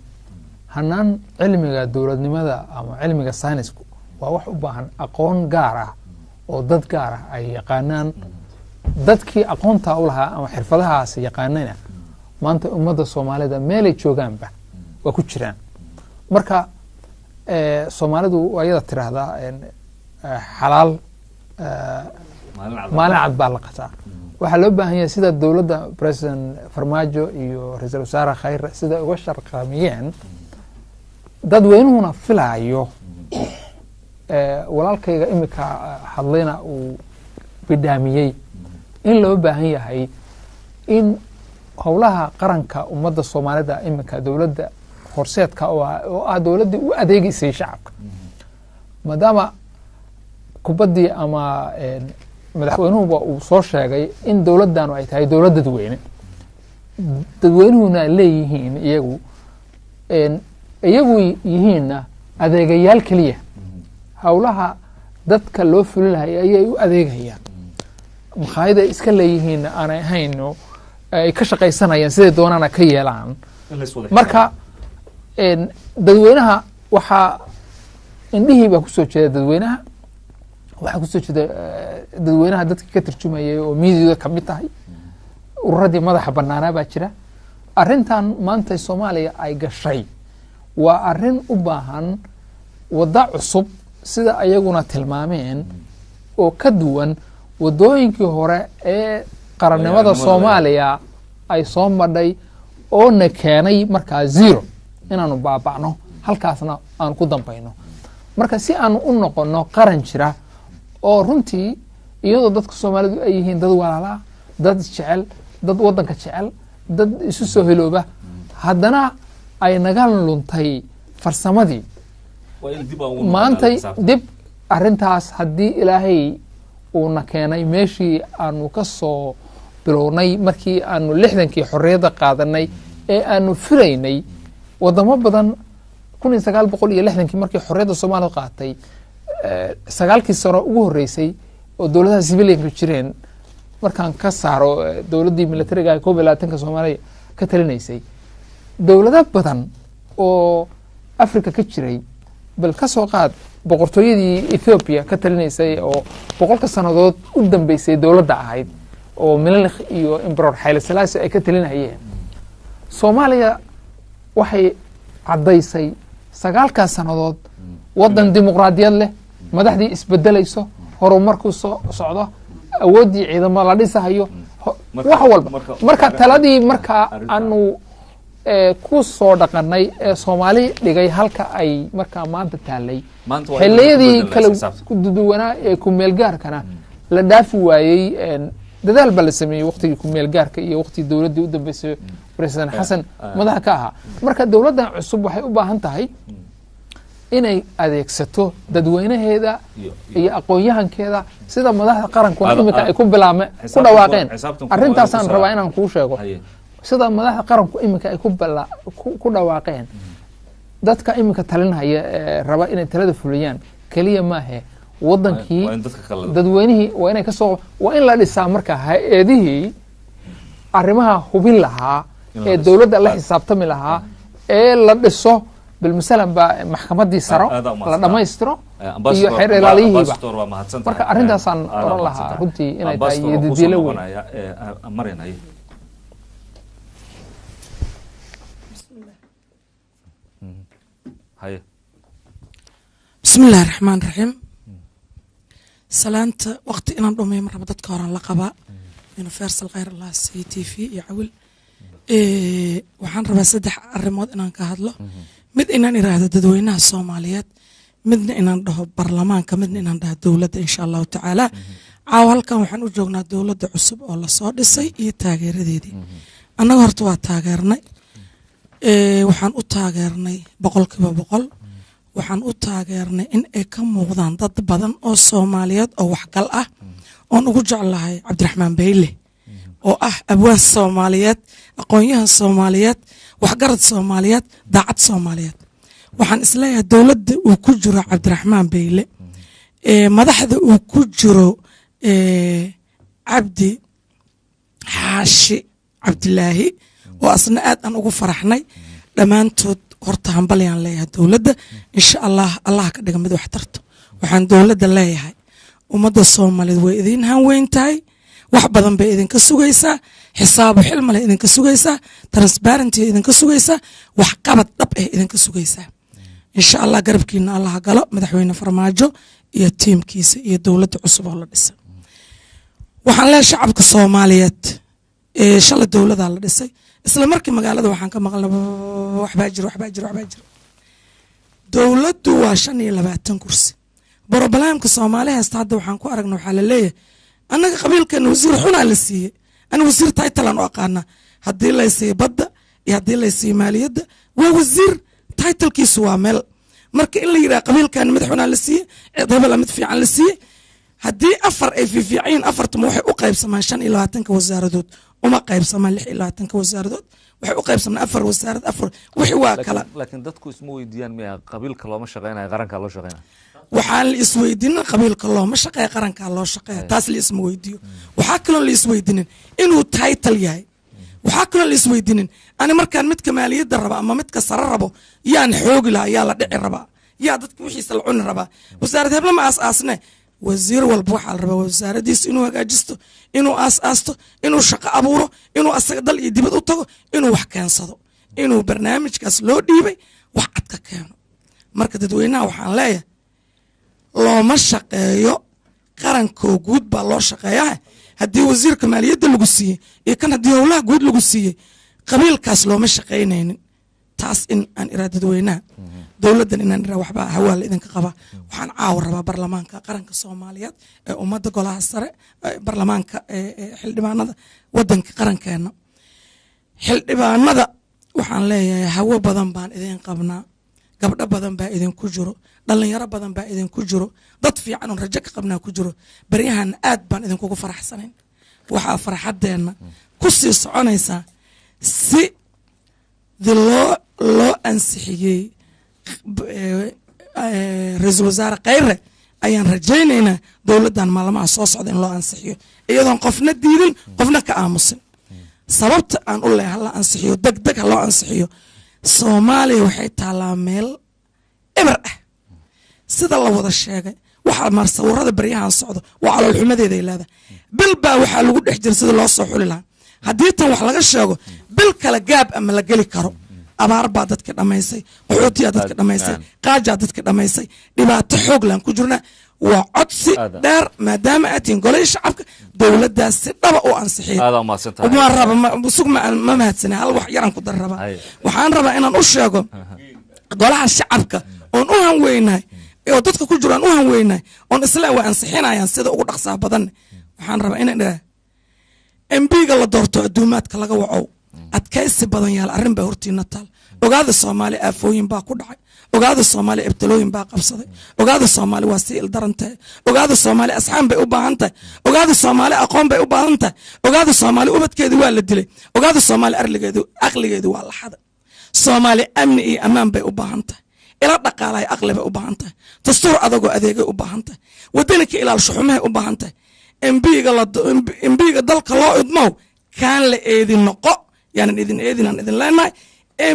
hanaan cilmiga dowladnimada ama cilmiga saynisku waa wax u baahan aqoon gaar ah oo dad gaar ah ay yaqaanaan dadkii aqoontaa u lahaa ama xirfadahaas yaqaanana maanta ummadda soomaalida meelay joogaanba waa ku jiraan marka soomaalidu ayada tiraahdaa xalaal maalin cad baa la qataa waxaa loo baahan yahay sida dowladda president farmaajo iyo ra-iisul wasaare khayre sida uga sharqaamiyeen dadweynuhuna filaayo walaalkayga imika hadlayna uu bidhaamiyey in loo baahan yahay in howlaha qaranka ummadda soomaalida imika dowladda horseedka oo ah dowladdii u adeegaysay shacabka maadaama kubaddii ama madaxweynuhuba uu soo sheegay in dowladdanu ay tahay dowlad dadweyne dadweynuhuna leeyihiin iyagu yihiinna adeegayaal keliya howlaha dadka loo fulin lahay ayay u adeegayaan makhaayad ay iska leeyihiinna aanay ahayno ay ka shaqaysanayaan siday doonaana ka yeelaan marka dadweynaha waxaa indhihii baa kusoo jeeda dadweynaha waxaa kusoo jeeda dadweynaha dadkii ka tarjumayay oo miidiyada ka mid tahay ururadii madaxa banaanaa baa jira arrintan maanta soomaaliya ay gashay waa arrin u baahan wadda cusub sida ayaguna tilmaameen oo ka duwan waddooyinkii hore ee qarannimada soomaaliya ay soo madhay oo na keenay markaa zero inaanu baaba'no halkaasna aan ku dambayno marka si aanu u noqonno qaran jira oo runtii iyadoo dadka soomaalidu ay yihiin dad walaalaa dad jecel dad waddanka jecel dad isu soo hilooba haddana ay naga luntay farsamadii maantay dib arrintaas haddii ilaahay uuna keenay meeshii aanu ka soo bilownay markii aanu 60kii xorriyadda qaadanay ee aanu firaynay wadamo badan 1960kii markii xorriyadda soomaaliya qaatay 9kii sano ugu horreysay oo dowladaha civilianka jireen markaan ka saaro dowladdii militariga 21 soomaaliya ka talinaysay dowlado badan oo africa ka jiray bal ka soo qaad boqortooyadii Ethiopia ka talinaysay oo 100 sanadood u dambeysay dowladda ahayd oo Menelik iyo Emperor Haile Selassie ay ka talinayeen Soomaaliya waxay cadaysay 9 sanadood waddan dimuqraadiyad leh madaxdii isbedelayso horumarku socdo awoodii ciidamada la dhisayo wax walba marka taladii marka aanu ku soo dhaqanay ee Soomaali dhigay halka ay marka maanta taalay xiliyadii kala duwanaa ee ku meel gaarkana la dhaafi waayay dadaal baa la sameeyay waqtigii ku meel gaarka iyo waqtigii dowladdii u dambeysay president Xasan madaxa ka ahaa marka dowladdan cusub waxay u baahan tahay inay adeegsato dadweynaheeda iyo aqoon-yahankeeda sida madaxda qaranku imika ay ku bilaabeen ku dhawaaqeen arrintaasaan rabaa inaan kuu sheego sida madaxda qaranku imika ay ku dhawaaqeen dadka imika talinaya raba inay talada fuliyaan kaliya maahe waddankii dadweynihii waa inay kasoo waa in la dhisaa marka hay-adihii arrimaha hubin lahaa ee dowladda la xisaabtami lahaa ee la dhiso بالمثلا محكمة سارو لا دمايسترو iyo xeer ilaaliyihiiba marka arrintaasaan oran lahaa runtii inay tahay didiilo weyn بسم الله الرحمن الرحيم سلامت وقت إن نضمي مرة بدت كوران لقبا يونيفرسال غير الله سي تي في يعول waxaan rabaa 3 arrimood inaan ka hadlo mid inaan iraahdo dadweynaha Soomaaliyeed midna inaan dhaho baarlamaanka midna inaan dhaho dawladda insha Allah taala caaw halkan waxaan u joognaa dawladda cusub oo la soo dhisay iyo taageeradeedii annaga horta waa taageernay waxaan u taageernay 100% waxaan u taageernay in ay ka muuqdaan dad badan oo Soomaaliyeed oo waxgal ah oon ugu jeclahay Cabdiraxmaan Beyle oo ah abwaan Soomaaliyeed aqoonyahan Soomaaliyeed waxgarad Soomaaliyeed daacad Soomaaliyeed waxaan isleeyahay dawladda uu ku jiro Cabdiraxmaan Beyle madaxda uu ku jiro Cabdi Xaashi Cabdilaahi oo asna aad aan ugu faraxnay dhamaantood horta hambalyaan leeyahay dawladda insha Allah Allah ka dhiga mid wax tarto waxaan dawladda leeyahay ummadda Soomaaliyeed way idin hanweyntahay wax badan bay idinka sugaysaa xisaab xilmale idinka sugaysaa transparency idinka sugaysaa wax qabad dhab ah idinka sugaysaa insha Allah garabkiina Allah galo madaxweyne Farmaajo iyo tiimkiisa iyo dawladda cusub oo la dhisay waxaan leeyahay shacabka Soomaaliyeed shalay dawladda la dhisay isla markii magaalada waxaan ka maqlay wax baa jiro dawladdu waa 25 kursi barnaamijka Soomaaliya hasta hadda waxaan ku aragnaa waxa la leeyahay annaga qabiilkan wasiir xunaa la siiyay ana wasiir title aan u aqaana haddii la siiyay badda iyo haddii la siiyay maaliyadda waa wasiir title-kiisu waa meel marka in la yiraahdo qabiilkan madaxweynaha la siiyay cidaba mid fiican la siiyay haddii 4 ay fiican afartuma waxay u qaybsamaan 25 wasaaradood uma qaybsamaan 26 wasaaradood waxay u qaybsamaan 4 wasaarad 4 wixii waa kala laakiin dadku isma weydiiyaan miya qabiilka looma shaqeynayo qaranka loo shaqeynayo waxaan la isweydiinin qabiilka looma shaqeeyo qaranka loo shaqeeyo taas la isma weydiiyo waxaa kaloo la isweydiinin inuu title yahay waxaa kaloo la isweydiinin ani markaan midka maaliyadda raba ama midka sare rabo yaan xoogi lahaa yaa la dhici rabaa yaa dadka wixiisa la cuni rabaa wasaarad hebla ma aas-aasne wasiir walba waxaa la rabaa wasaaradiisa inuu hagaajisto inuu aas-aasto inuu shaqo abuuro inuu asaga dal iyo dibad u tago inuu wax keensado inuu barnaamijkaas loo dhiibay wax cad ka keeno marka dadweynaha waxaan leeyahay looma shaqeeyo qarankoo guud baa loo shaqeeyaa haddii wasiirka maaliyadda lagu siiyey iyo kan haddii howlaha guud lagu siiyey qabiilkaas looma shaqeynaynin taas in aan iraa dadweynaha dawladdan inaan iraa waxbaa hawaala idinka qaba waxaan caawa rabaa baarlamaanka qaranka Soomaaliyeed ee ummadda golaha sare baarlamaanka xildhibaanada wadanka qarankeena xildhibaanada waxaan leeyahay hawo badan baan idin qabnaa gabdho badan baa idinku jiro dhalinyaro badan baa idinku jiro dad fiican oo rajo ka qabnaa ku jiro baryahan aad baan idinkugu faraxsanayn waxaa farxadeena ku sii soconaysaa si loo ansixiyey ra'iisul wasaare Khayre ayaan rajaynaynaa dawladdan maalmaha soo socda in loo ansixiyo iyadoon qofna diidin qofna ka aamusin sababta aan u leeyahay la ansixiyo degdeg loo ansixiyo Soomaaliya waxay taalaa meel eber ah sida la wada sheegay waxa mar sawirada baryahan socdo waa calool xumadeeda ilaada bil baa waxa lagu dhex jira sida loo soo xuli lahaa haddii tan wax laga sheego bil kala gaab ama la geli karo abaar baa dadka dhamaysay qaxootiyaa dadka dhamaysay qaajaa dadka dhamaysay dhibaato xoog laan ku jirna waa codsi dheer maadaama aatiin golay shacabka dawladdaas si dhaba u ansixiyay uma raba ma mahadsanay hal wax yaran ku dar raba waxaan rabaa inaan u sheego golaha shacabka oon u hanweynahay oo dadka ku jiraan u hanweynahay oon isla waa ansixinayaan sida ugu dhaqsaha badan waxaan rabaa inaan dhahay MB-ga la doorto adduumaadka laga waco adkaysi badan yaal arrin baa hortiina taal ogaada Soomaali aafooyin baa ku dhacay ogaada Soomaali ibtilooyin baa qabsaday ogaada Soomaali waa si ildarantay ogaada Soomaali asxaan bay u baahan tahay ogaada Soomaali aqoon bay u baahan tahay ogaada Soomaali ubadkeedu waa la dilay ogaada Soomaali aqligeedu waa la xaday Soomaali amni iyo amaan bay u baahan tahay ila dhaqaalay aqli bay u baahan tahay dastuur adagoo adeegay u baahan tahay wadanka ilaalsho xumahay u baahan tahay MB-ga dalka loo idmo kaan la eedin noqo yaanan idin eedinaan idin leenahay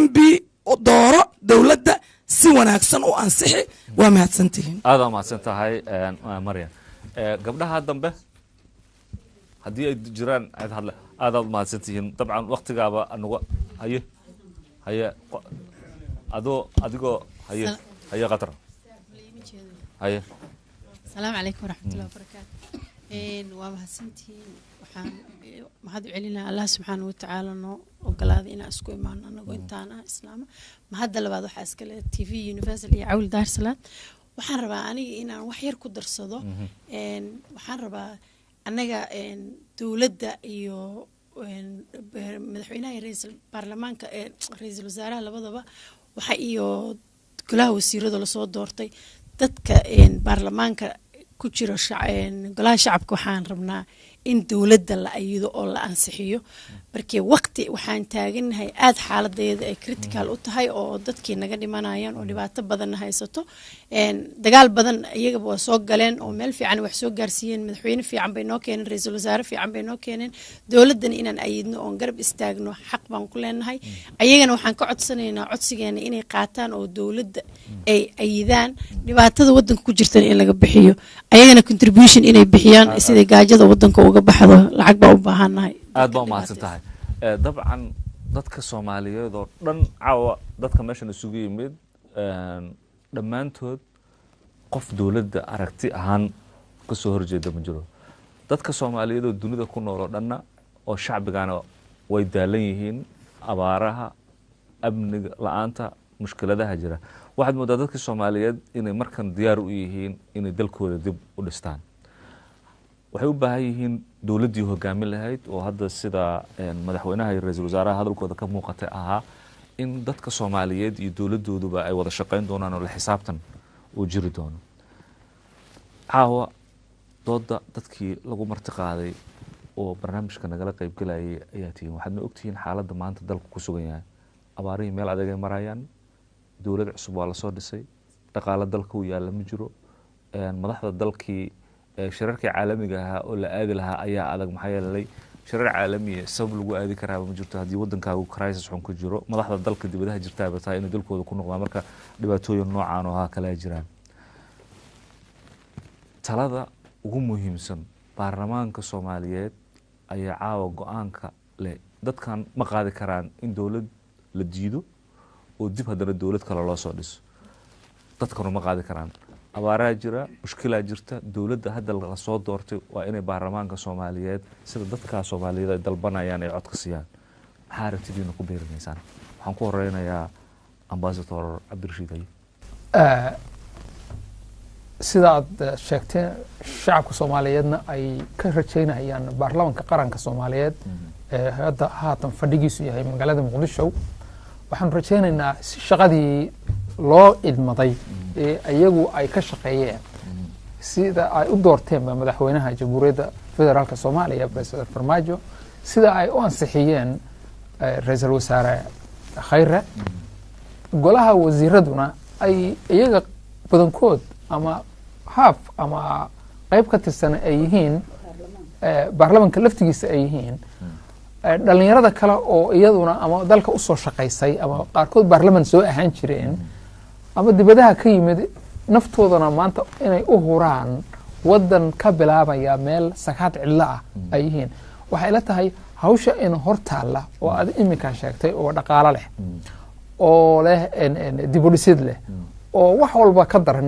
MB dooro dawladda si wanaagsan u ansixi waa mahadsantihiin aad waa mahadsan tahay Maryam gabdhaha dambe haddii ay jiraan aad hadle aad mahadsantihiin dabcan waqtigaaba anagu haye adigoo haye qatra haye السلام عليكم ورحمة الله وبركاته waa mahadsantihiin waxaan mahad u celinaa allah subxaana watacaala noo ogolaaday inaan isku imaano anagoo intaan ah islaama mahadda labaad waxaa iskale TV Universal iyo Cawl Daar Salaad waxaan rabaa aniga inaan wax yar ku darsado waxaan rabaa anaga dowladda iyo madaxweynaha ra'iisul baarlamaanka ra'iisul wasaaraha labadaba waxa iyo golaha wasiirada la soo doortay dadka baarlamaanka ku jiro golaha shacabka waxaan rabnaa in dowladda la ayido oo la ansixiyo markii waqti waxaan taaganahay aad xaaladeeda ay critical u tahay oo dadkii naga dhimanayaan oo dhibaato badan haysato dagaal badan iyaga waa soo galeen oo meel fiican wax soo gaarsiiyeen madaxweyne fiican bay noo keeneen ra'iisul wasaare fiican bay noo keeneen dowladdan inaan ayidno oo garab istaagno xaq baan ku leenahay ayagana waxaan ka codsanaynaa codsigeena inay qaataan oo dowladda ay ayidaan dhibaatada wadanka ku jirtan in laga bixiyo ayagana contribution inay bixiyaan sida gaajada wadanka uga baxdo lacag baa u baahanahay aad baa umahadsan tahay dabcan dadka Soomaaliyeed oo dhan caawa dadka meeshan isugu yimid dhammaantood qof dowladda aragti ahaan ka soo horjeeda ma jiro dadka Soomaaliyeed oo dunida ku nool oo dhanna oo shacbigana way daalan yihiin abaaraha amniga la'aanta mushkiladaha jira waxaad moodaa dadka Soomaaliyeed inay markan diyaar u yihiin inay dalkooda dib u dhistaan waxay u baahan yihiin dowladdii hogaamin lahayd oo hadda sida madaxweynaha iyo ra'iisul wasaaraha hadalkooda ka muuqatay ahaa in dadka Soomaaliyeed iyo dowladooduba ay wada shaqayn doonaan oo la xisaabtan uu jiri doono caawa dooda dadkii lagu marti qaaday oo barnaamijka nagala qayb galayay ayaa tihiin waxaadna ogtihiin xaaladda maanta dalku ku sugan yahay abaarihii meel adag ay marayaan dowlad cusub waa lasoo dhisay dhaqaale dalka uu yaalla ma jiro madaxda dalkii shirarkii caalamiga ahaa oo la aadi lahaa ayaa adag maxaa yeelay shirar caalamiya sabab lagu aadi karaaba ma jirto haddii wadankaagu crisis xun ku jiro madaxda dalka dibadaha jirtaaba tahay inay dalkooda ku noqdaan marka dhibaatooyin noocaan oo haa kale jiraan talada ugu muhiimsan baarlamaanka Soomaaliyeed ayaa caawa go'aanka leh dadkan ma qaadi karaan in dowlad la diido oo dib haddana dowlad kale loo soo dhiso dadkanu ma qaadi karaan abaaraha jira mushkilaa jirta dowladda hadda la soo doortay waa inay baarlamaanka Soomaaliyeed sida dadka Soomaaliyeed ay dalbanayaan ay codka siiyaan maxaa rabtidiina ku beerinaysaan waxaan ku horeynayaa ambassador Cabdirashiid sida aad sheegteen shacabka Soomaaliyeedna ay ka rajaynayaan baarlamaanka qaranka Soomaaliyeed ee hadda haatan fadhigiisu yahay magaalada Muqdisho waxaan rajaynaynaa shaqadii loo idmaday ee ayagu ay ka shaqeeyeen sida ay u doorteen madaxweynaha Jamhuuriyadda Federaalka Soomaaliya President Farmaajo sida ay u ansixiyeen ra'iisul wasaare Khayre golaha wasiiraduna ay iyaga badankood ama haaf ama qayb ka tirsan ay yihiin baarlamaanka laftigiisa ay yihiin dhalinyarada kale oo iyaduna ama dalka u soo shaqaysay ama qaarkood baarlamaan soo ahaan jireen ama dibadaha ka yimid naftoodana maanta inay u huraan wadan ka bilaabaya meel sakaad cidlo ah ay yihiin waxay la tahay hawsha in hortaalla oo aad iminka sheegtay oo dhaqaale leh oo leh dib u dhisid leh oo wax walba ka daran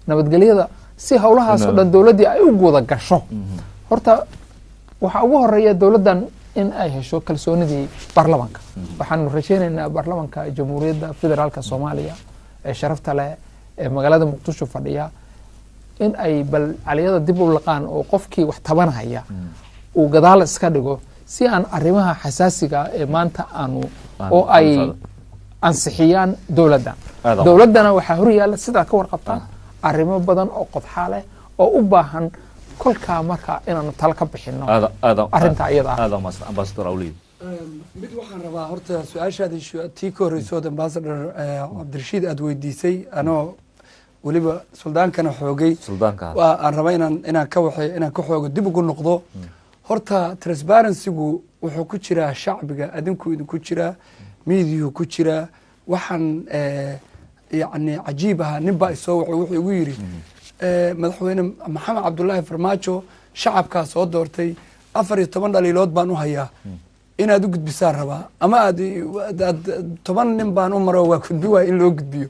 nabadgelyada si hawlahaas oo dhan dowladdii ay u guda gasho horta waxaa ugu horeeya dowladdan in ay hesho kalsoonidii baarlamaanka waxaanu rajaynaynaa baarlamaanka Jamhuuriyadda Federaalka Soomaaliya ee sharafta leh ee magaalada Muqdisho fadhiya in ay bal caliyada dib u laqaan oo qofkii wax tabanaya uu gadaal iska dhigo si aan arrimaha xasaasiga ee maanta aanu oo ay ansixiyaan dowladdana waxaa horyaala sidaa ka warqabtaan arrimo badan oo qodxa leh oo u baahan kolkaa marka inaanu tala ka bixino arrinta iyada ambassador Awliid mid waxaan rabaa horta su-aashaadii tii ka horreysood ambassador Cabdirashiid aad weydiisay anoo weliba suldaankana xoogay aan raba inaan ka xoogo dib ugu noqdo horta transparency-gu wuxuu ku jiraa shacbiga adinku idinku jiraa miidiyuhu ku jiraa waxaan yacni cajiib ahaa nin baa isoo wacay wuxuu igu yidhi madaxweyne maxamed cabdullaahi farmaajo shacabkaa soo doortay 14 dhaliilood baan u hayaa inaad u gudbisaan rabaa ama aad 10 nin baan u maro waa gudbi waay in loo gudbiyo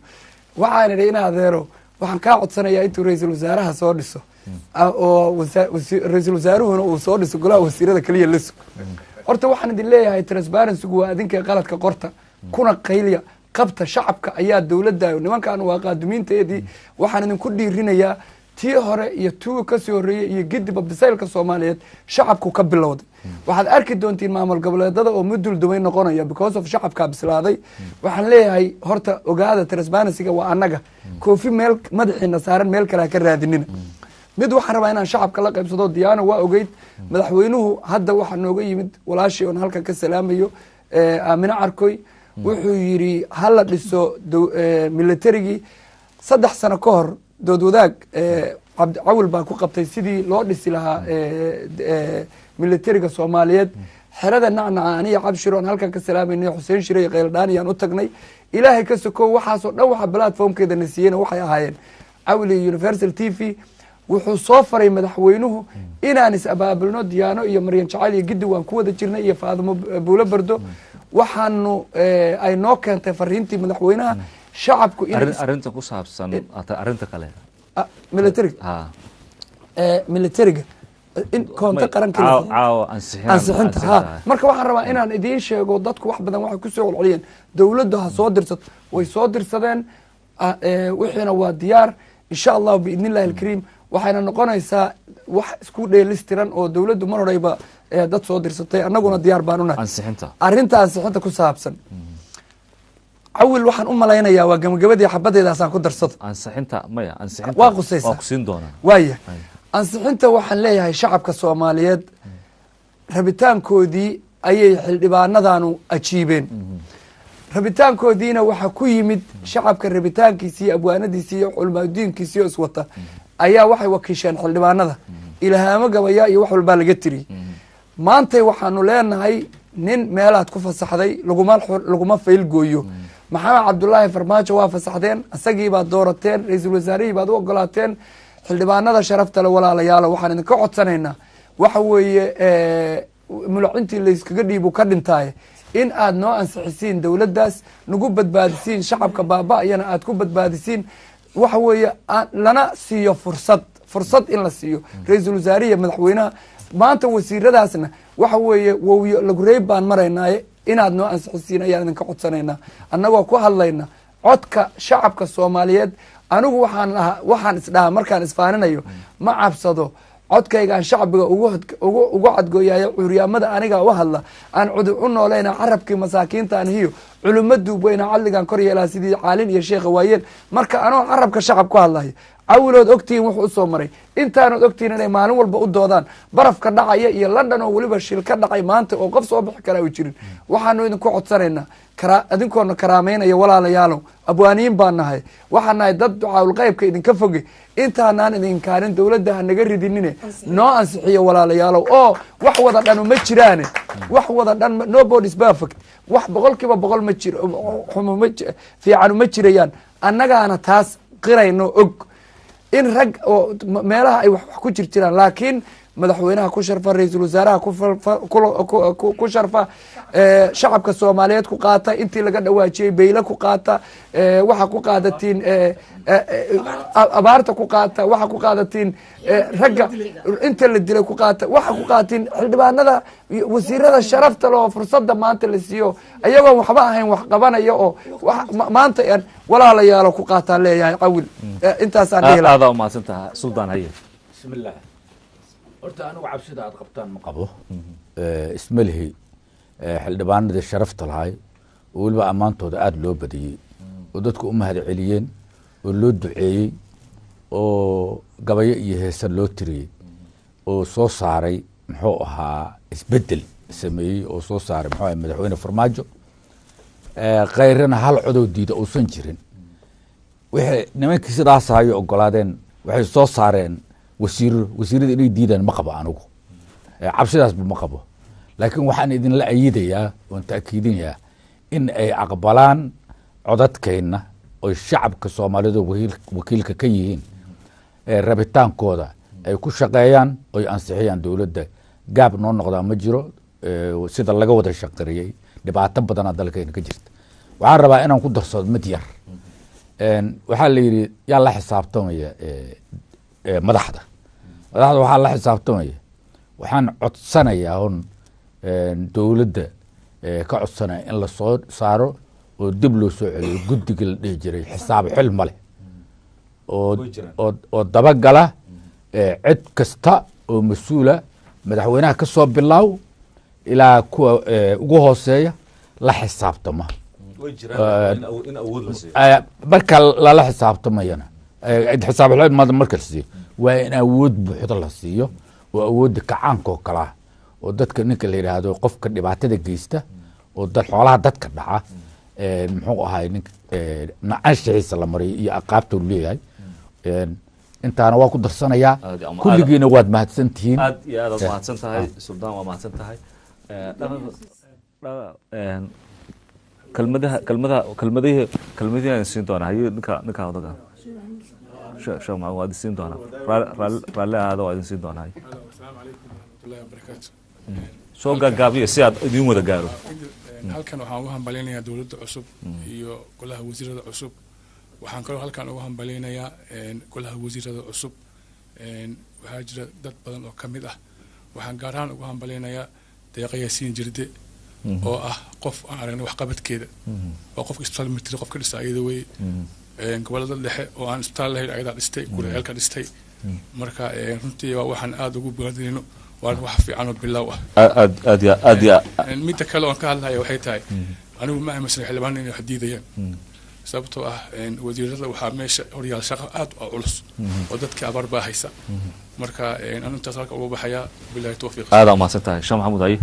waxaan idhi in adeero waxaan kaa codsanayaa intuu ra'iisul wasaaraha soo dhiso oo ra-iisul wasaaruhuna uu soo dhiso golaha wasiirada keliya la sug horta waxaan idin leeyahay transparencygu waa adinka qaladka qorta kuna qayliya qabta shacabka ayaa dowladda nimankan waa qaadumiinteedii waxaan idinku dhiirinayaa tii hore iyo tii kasii horeeyey iyo gidiba bisaylka soomaaliyeed shacabku ka bilowday waxaad arki doontiin maamul goboleedada oo mudul dumay noqonaya because of shacabkaa bislaaday waxaan leeyahay horta ogaada transparencyga waa annaga koofi meel madaxiina saaran meel kale ha ka raadinina mid waxaan rabaa inaan shacabka la qaybsado diyaano waa ogeyd madaxweynuhu hadda waxaa nooga yimid walaashii oon halkan ka salaamayo aamine carkoy wuxuu yidhi hala dhiso militarigii 3 sano ka hor dood wadaag cabdicawil baa ku qabtay sidii loo dhisi lahaa militariga soomaaliyeed xerada nacnaca aniya cabshiroon halkan ka salaamayna xuseen shire iyo qayldhaan iyaan u tagnay ilaahay ka sokow waxaasoo dhan waxa platformkeeda na siiyeyna waxay ahaayeen cawil iyo universal t v wuxuu soo faray madaxweynuhu inaan is abaabulno diyaano iyo maryan jacayl iyo gidi waan ku wada jirnay iyo faadimo buulo bardo waxaanu ay noo keentay fariintii madaxweynaha shacabku arrinta ku saabsan arrinta kale militariga in koonto qaranka ansixinta marka waxaan rabaa inaan idiin sheego dadku wax badan waxay kusoo celceliyeen dowladdu ha soo dirsato way soo dirsadeen wixiina waa diyaar insha allahu biidni illahi alkariim waxayna noqonaysaa wax isku dheelistiran oo dowladdu mar horeyba dad soo dirsatay annaguna diyaar baan unahay arrinta ansixinta ku saabsan cawil waxaan u malaynayaa waa gabagabadii xabadeedaasaan ku darsado waa qusaysaa waaya ansixinta waxaan leeyahay shacabka soomaaliyeed rabitaankoodii ayay xildhibaanadanu ajiibeen rabitaankoodiina waxaa ku yimid shacabka rabitaankiisi iyo abwaanadiisi iyo culmaadiinkiisi iyo iswata ayaa waxay wakiisheen xildhibaanada ilhaamo gabaya iyo wax walbaa laga tiriyey maantay waxaanu leenahay nin meelaad ku fasaxday laguma fayl gooyo maxamed cabdulaahi farmaajo waa fasaxdeen isagiibaad doorateen ra-iisul wasaarihii baad u ogolaateen xildhibaanada sharafta le walaalayaalo waxaan idinka codsanaynaa waxa weeye mulacintii layskaga dhiibu ka dhintaaye in aad noo ansixisiin dowladdaas nagu badbaadisiin shacabka baaba-ayana aad ku badbaadisiin waxa weeye lana siiyo fursad in la siiyo ra-iisul wasaarihiiyo madaxweynaha maanta wasiiradaasna waxa weeye wowyo lagureeb baan maraynaaye inaad noo ansixisiin ayaan idinka codsanaynaa annagoo ku hadlayna codka shacabka soomaaliyeed anigu waxaan isdhahaa markaan isfaaninayo ma cabsado codkaygaan shacbiga ugu cadgooyayo curyaamada aniga u hadla aan cudur u noolayna carabkii masaakiintaan hiyo culimo duubweyna cadligan kor yeelaa sidii caalin iyo sheekha waayeel marka anoo carabka shacab ku hadlayo cawilood ogtihiin wuxuu usoo maray intaanood ogtihiin inay maalin walba u doodaan barafka dhacaya iyo london oo weliba shil ka dhacay maanta oo qof soo bixi karaa u jirin waxaanu idinku codsanaynaa adinkoona karaameynaya walaalayaalow abwaaniyiin baan nahay waxaan nahay dad ducaawul qaybka idinka foge intaanaan idinkaanin dowladda ha naga ridinine noo ansixiyo walaalayaalow oo wax wada dhanu ma jiraane wax wada dhan nobody's perfect wax 100% ma jiro fiicanu ma jirayaan annagaana taas qirayno og in rag oo meelaha ay wax ku jirjiraan laakiin madaxweynaha ku sharfa ra-iisul wasaaraha ku sharfa shacabka soomaaliyeed ku qaata intii laga dhawaajiyey beyle ku qaata waxa ku qaadatiin abaarta ku qaata waxa ku qaadatiin ragga inta la dilay ku qaata waxa ku qaatiin xildhibaanada wasiirada sharafta leh oo fursada maanta la siiyo ayagoon waxba ahayn wax qabanaya oo maanta walaalayaalo ku qaataan leeyahay cawil intaasaan dhihi lahaa aada umahadsantaha suldaan haye bismillah horta anigu cabsida aad qabtaan ma qabo ismalihi xildhibaanadii sharafta lahay oo weliba ammaantooda aada loo badiyey oo dadku u mahad celiyeen oo loo duceeyey oo gabayo iyo heesa loo tiriyey oo soo saaray muxuu ahaa isbedel sameeyey oo soo saaray muxuu ahaa madaxweyne farmaajo kayrana hal codow diida uusan jirin wixii nimankii sidaas ahayo ogolaadeen waxay soo saareen wasiirada inay diidaan ma qabo anigu cabsidaasba ma qabo laakiin waxaan idinla ayidayaa oon taakiidinayaa in ay aqbalaan codadkeenna oy shacabka soomaalidu wakiilka ka yihiin rabitaankooda ay ku shaqeeyaan oy ansixiyaan dowladda gaab noo noqdaa ma jiro sida laga wada shaqariyey dhibaato badanaa dalkeena ka jirta waxaan rabaa inaan ku darsado mid yar waxaa la yidhi yaa la xisaabtamaya madaxda madaxda waxaa la xisaabtamaya waxaan codsanayaa un dowladda ka codsanaya in lasoo saaro oo dib loo soo celiyo guddiga la dhihi jiray xisaab xil ma leh oo dabagala cid kasta oo mas-uula madaxweynaha ka soo bilaaw ilaa kuwa ugu hooseeya la xisaabtama marka lala xisaabtamayana xisaab xil marka la siiyo waa in awood buuxda la siiyo oo awoodda kacaanka oo kale ah oo dadka ninka la yidhaahdo qofka dhibaatada geysta oo xoolaha dadka dhaca muxuu ahay anshixiisa la mariyo iyo aqaabta u leeyahay intaana waa ku darsanayaa kulligiina waad mahadsan tihiin aad iyo aad mahadsan tahay suldaan waa mahadsan tahay kelmadihi aan siin doonaa hayo ninka odaga sheekh macalin waa idin siin doonaa raalli ahaada waa idin siin doonaa soo gaagaabiya si aad idin wada gaaro halkan waxaan uga hambaleynayaa dowladda cusub iyo golaha wasiirada cusub waxaan kaloo halkan uga hambaleynayaa golaha wasiirada cusub waxaa jira dad badan oo ka mid ah waxaan gaar ahaan uga hambaleynayaa deeqa yaasiin jirde oo ah qof aan aragnay waxqabadkeeda oo qofka isbitaal mitri qof ka dhisa ayada wey gobolada dhexe oo aan isbitaal lahayn ayadaa dhistay gurceelka dhistay marka runtii waa waxaan aada ugu bogadayno waa wax fiican oo bilow ah midda kale oon ka hadlaya waxay tahay anigu ma aaminsan xildhibaan inay wax diidayaan sababtoo ah wasiirada waxaa meesha horyaal shaqo aad u culus oo dadkii abaar baa haysa marka anu intaas halka uga baxayaa bilahi tawfiiq aada umahadsan tahay sheekh maxamuud haye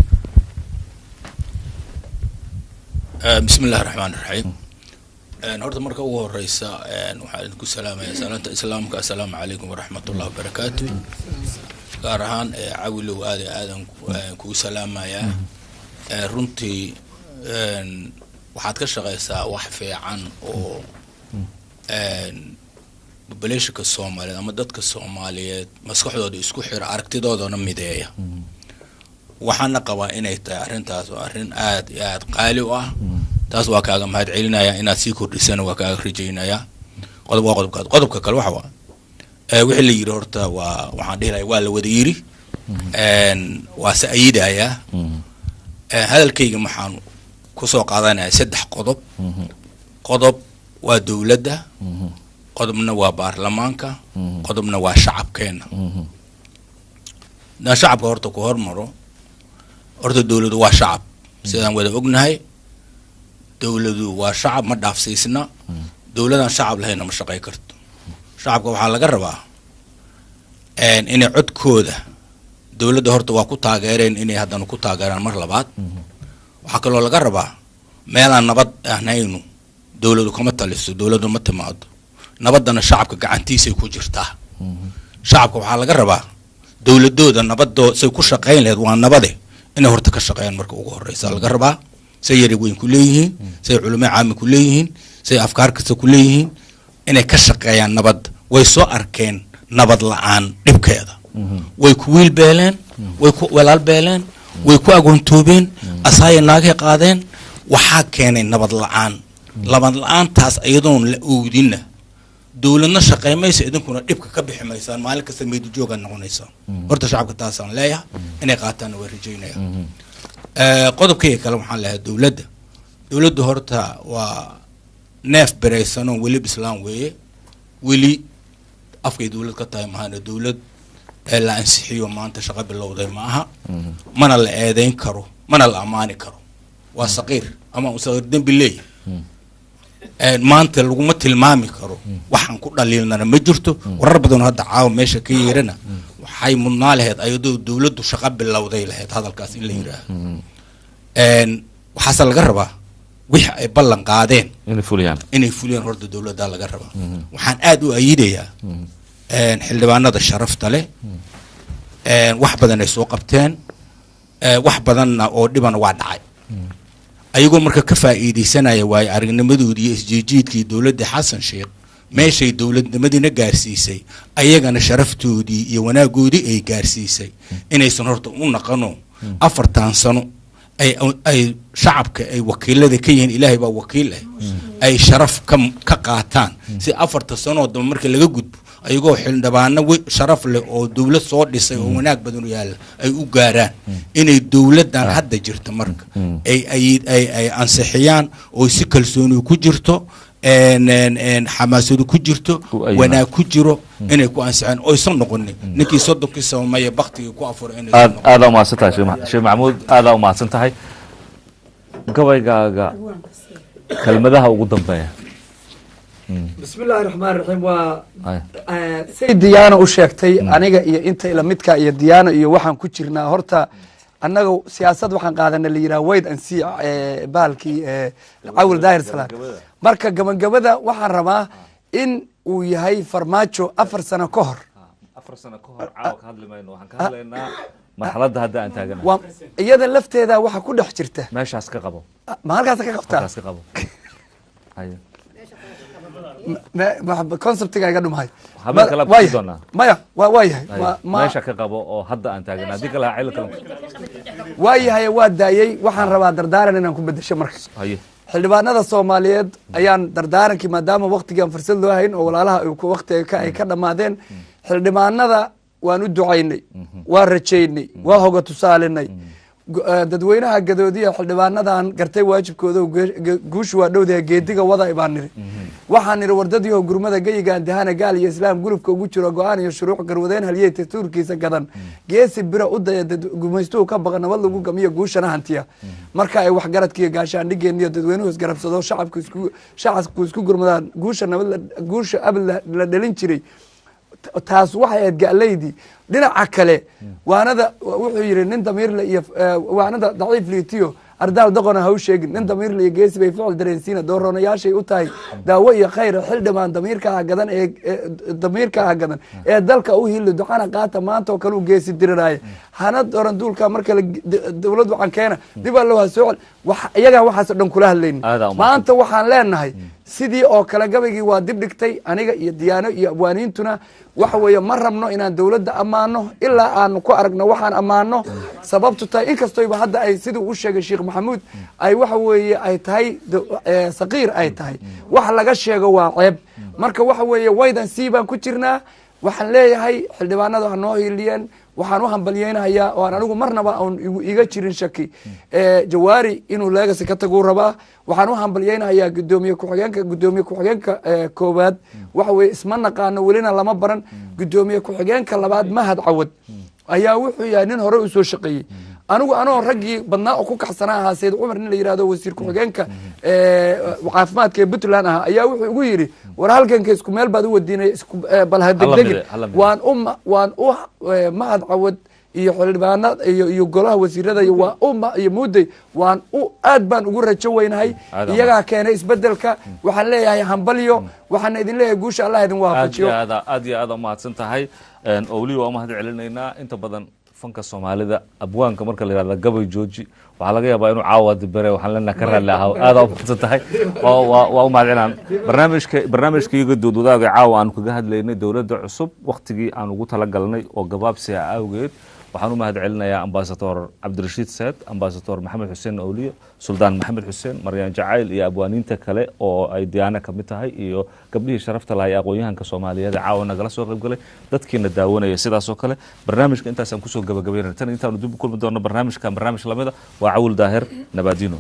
بسم الله الرحمن الرحيم horta marka ugu horeysa waxaan idinku salaamayaa salaanta islaamka assalaamu calaykum waraxmat ullahi wabarakaatu gaar ahaan cawilow aadan kuu salaamayaa runtii waxaad ka shaqaysaa wax fiican oo populationka soomaaliyeed ama dadka soomaaliyeed maskaxdooda isku xira aragtidoodana mideeya waxaana qabaa inay tahay arrintaas oo arrin aad iyo aad qaali u ah taas waa kaaga mahad celinaya inaad sii kordhisana waa kaaga rajaynayaa qodobka kale waxa waa wixii la yidhi horta waxaan dhihi lahaa waa la wada yiri waa se ayidayaa hadalkayga maxaan kusoo qaadanayaa 3 qodob waa dowladda qodobna waa baarlamaanka qodobna waa shacabkeena na shacabka horta ku hormaro horta dowladdu waa shacab sidaan wada ognahay dowladdu waa shacab ma dhaafsiisna dowladan shacab lahayna ma shaqay karto shacabka waxaa laga rabaa inay codkooda dowladda horta waa ku taageereen inay haddana ku taageeraan mar labaad waxaa kaloo laga rabaa meelaan nabad ahnaynu dowladdu kama taliso dowladdu ma timaado nabaddana shacabka gacantiisay ku jirtaa shacabka waxaa laga rabaa dowladooda nabadoo say ku shaqayn lahayd waa nabade inay horta ka shaqeeyaan marka ugu horeysa laga rabaa say yari weyn ku leeyihiin say culimo caami ku leeyihiin say afkaar kasta ku leeyihiin inay ka shaqeeyaan nabad way soo arkeen nabad la-aan dhibkeeda way ku wiil beeleen way ku walaal beeleen way ku agoontoobeen asaaya naagay qaadeen waxaa keenay nabad la-aantaas iyadoon la oodina dowladna shaqeymaysa idinkuna dhibka ka bixi maysaan maalin kasta meedi joogaa noqonaysaa horta shacabka taasaan leeyahay inay qaataanna waa rajaynaya qodobkayga kale waxaan leeyahay dowladda horta waa neef beraysanoo weli bislaan weeye weli afkay dowlad ka tahay mahana dowlad la ansixiyo maanta shaqo bilowday ma aha mana la eedeyn karo mana la ammaani karo waa saqiir ama saqiir dembi leeyahay maanta laguma tilmaami karo waxaan ku dhaliilnana ma jirto warar badan hadda caawa meesha ka yeerana waxay mudnaa lahayd ayadoo dowladdu shaqo bilowday lahayd hadalkaas in la yidhaaho waxaase laga rabaa wixii ay ballan qaadeen inay fuliyaan horta dowladdaa laga rabaa waxaan aad u ayidayaa xildhibaanada sharafta leh wax badan ay soo qabteen wax badanna oo dhibana waa dhacay ayagoo marka ka faa'iideysanaya waayo aragnimadoodii iyo isjiijiidkii dowladda xasan sheekh meeshay dowladnimadiina gaarsiisay ayagana sharaftoodii iyo wanaagoodii ay gaarsiisay inaysan horta u naqano 4 sano ay shacabka ay wakiilada ka yihiin ilaahay baa wakiil ah ay sharaf ka qaataan si 4 sano dambe marka laga gudbo ayagoo xildhibaano sharaf leh oo dowlad soo dhisay oo wanaag badan u yaalla ay u gaaraan inay dowladdan hadda jirta marka ay ansixiyaan oo si kalsooni ku jirto xamaasadu ku jirto wanaag ku jiro inay ku ansixiyaan oysan noqonin ninkii soddonkii sameeye baktigii ku afuro inay aada u mahadsan tahay sheekh maxamuud aada u mahadsan tahay gabaygaaga kelmadaha ugu dambeeya بسم الله الرحمن الرحيم و سي ديانا u sheegtay aniga iyo inta ila midka iyo diyaano iyo waxaan ku jirnaa horta annaga siyaasad waxaan qaadanay la yiraahdo wayd an si baalkii Cawil Daahir Salaad marka gabagabada waxaan rabaa in uu yahay farmaajo 4 sano ka hor 4 sano ka hor caawa ka hadlimayno waxaan ka hadlaynaa marxaladda hadda aan taaganahay iyada lafteeda waxa ku dhex jirta meeshaas ka qabo ma halkaas ka qabtaa halkaas ka qabo hayo conceptiga iga dhumahay habeen kala bixi doonaa maya waa yahay meesha ka qabo oo hadda aan taagana hadii kala cil kala waa yahay waa daayay waxaan rabaa dardaaran inaan ku bedesho marka haye xildhibaanada Soomaaliyeed ayaan dardaarankii maadaama waqtigan fursad loo hayn oo walaalaha waqtiga ay ka dhamaadeen xildhibaanada waan u ducaynay waa rajaynay waa hoga tusaalinay dadweynaha gadoodiya xildhibaanadan gartay waajibkooda guushu waa dhowdahay geediga wada ibaan niri waxaan niri wardadii gurmada gayiga andahana gaal iyo islaam gulubka ugu jiro go'aan iyo shuruuc garwadeen haliyay dastuurkiisa gadan geesi bira u daya gumaystuhu ka baqa nabad lagu gamiyo guushana hantiya marka ay waxgaradkiiyo gaashaandhigeen iyo dadweynuhu isgarabsado shacabku isku gurmadaan guusha abad la dhalin jiray taas waxay ahayd ga'laydii dhinaca kale waanada wuxuu yidhi nin damiirle iyo waanada daciif liitiyo ardaal doqona ha u sheegin nin damiirle iyo geesi bay ficil dareensiina dooroonayaashay u tahay daawo iyo khayr xildhibaan damiirkaaha gadan ee dalka u hili ducana qaata maanta oo kale u geesi diriraaye hana dooran duulka marka dowlad waxaan keena dib allow ha soo iyagaan waxaas dhan kula hadlayni maanta waxaan leenahay sidii oo kale gabaygii waa dib dhigtay aniga iyo diyaano iyo abwaaniintuna waxa weeye ma rabno inaan dowladda ammaano ilaa aanu ku aragno waxaan ammaano sababtu tahay inkastoyba hadda ay siduu u sheegay sheekh maxamuud ay waxa weeye ay tahay saqiir ay tahay wax laga sheego waa ceeb marka waxa weeye waydan sii baan ku jirnaa waxaan leeyahay xildhibaanada wax noo hiiliyeen waxaan u hambalyeynahayaa oo aan anigu marnaba aan iga jirin shaki jawaari inuu leegasi ka taguu rabaa waxaan u hambalyeynahayaa gudoomiye ku-xigeenka koowaad waxa weye isma naqaano welina lama baran gudoomiye ku-xigeenka labaad mahad cawad ayaa wuxuu yahay nin hore u soo shaqeeyey anigu anoo raggii badnaa oo ku kaxsanaa ahaa sayid cumar nin la yihahdo wasiir ku-xigeenka caafimaadka ee puntland ahaa ayaa wuxuu igu yidhi war halganka isku meel baad u wadiinay bal ha degdegin waan u mahad cawad iyo xildhibaanada iyo golaha wasiirada iyo waa iyo muudey waan aad baan ugu rajo weynahay iyagaa keenay isbedelka waxaan leeyahay hambalyo waxaana idin leeyahay guusha allah idin waafajiyo aad iyo aad umahadsan tahay oo weliba waa mahad celinaynaa inta badan fanka Soomaalida abwaanka marka la yiraahdo gabay jooji waxa laga yaabaa inuu caawad bare waxaan leenahay ka raali ahaa aad u fudud tahay oo waa u mahadcelinaan barnaamijkayga doodwadaaga caawa aan kaga hadlaynay dawladda cusub waqtigii aan ugu talagalnay oo gabaabsi awgeed waxaan u mahad celinayaa ambassador Cabdirashiid Saad ambassador Maxamed Xuseen Awliyo Suldaan Maxamed Xuseen Maryaan Jacayl iyo abwaaniinta kale oo ay diyaana ka mid tahay iyo gabdhihii sharafta lahaa ee aqoon-yahanka Soomaaliyeed caawa nagala soo qayb galay dadkiina daawanaya sidaas oo kale barnaamijka intaas aan ku soo gabagabeynay tan intaanu dib u kulmi doono barnaamij lamida waa Cawil Daahir Nabadino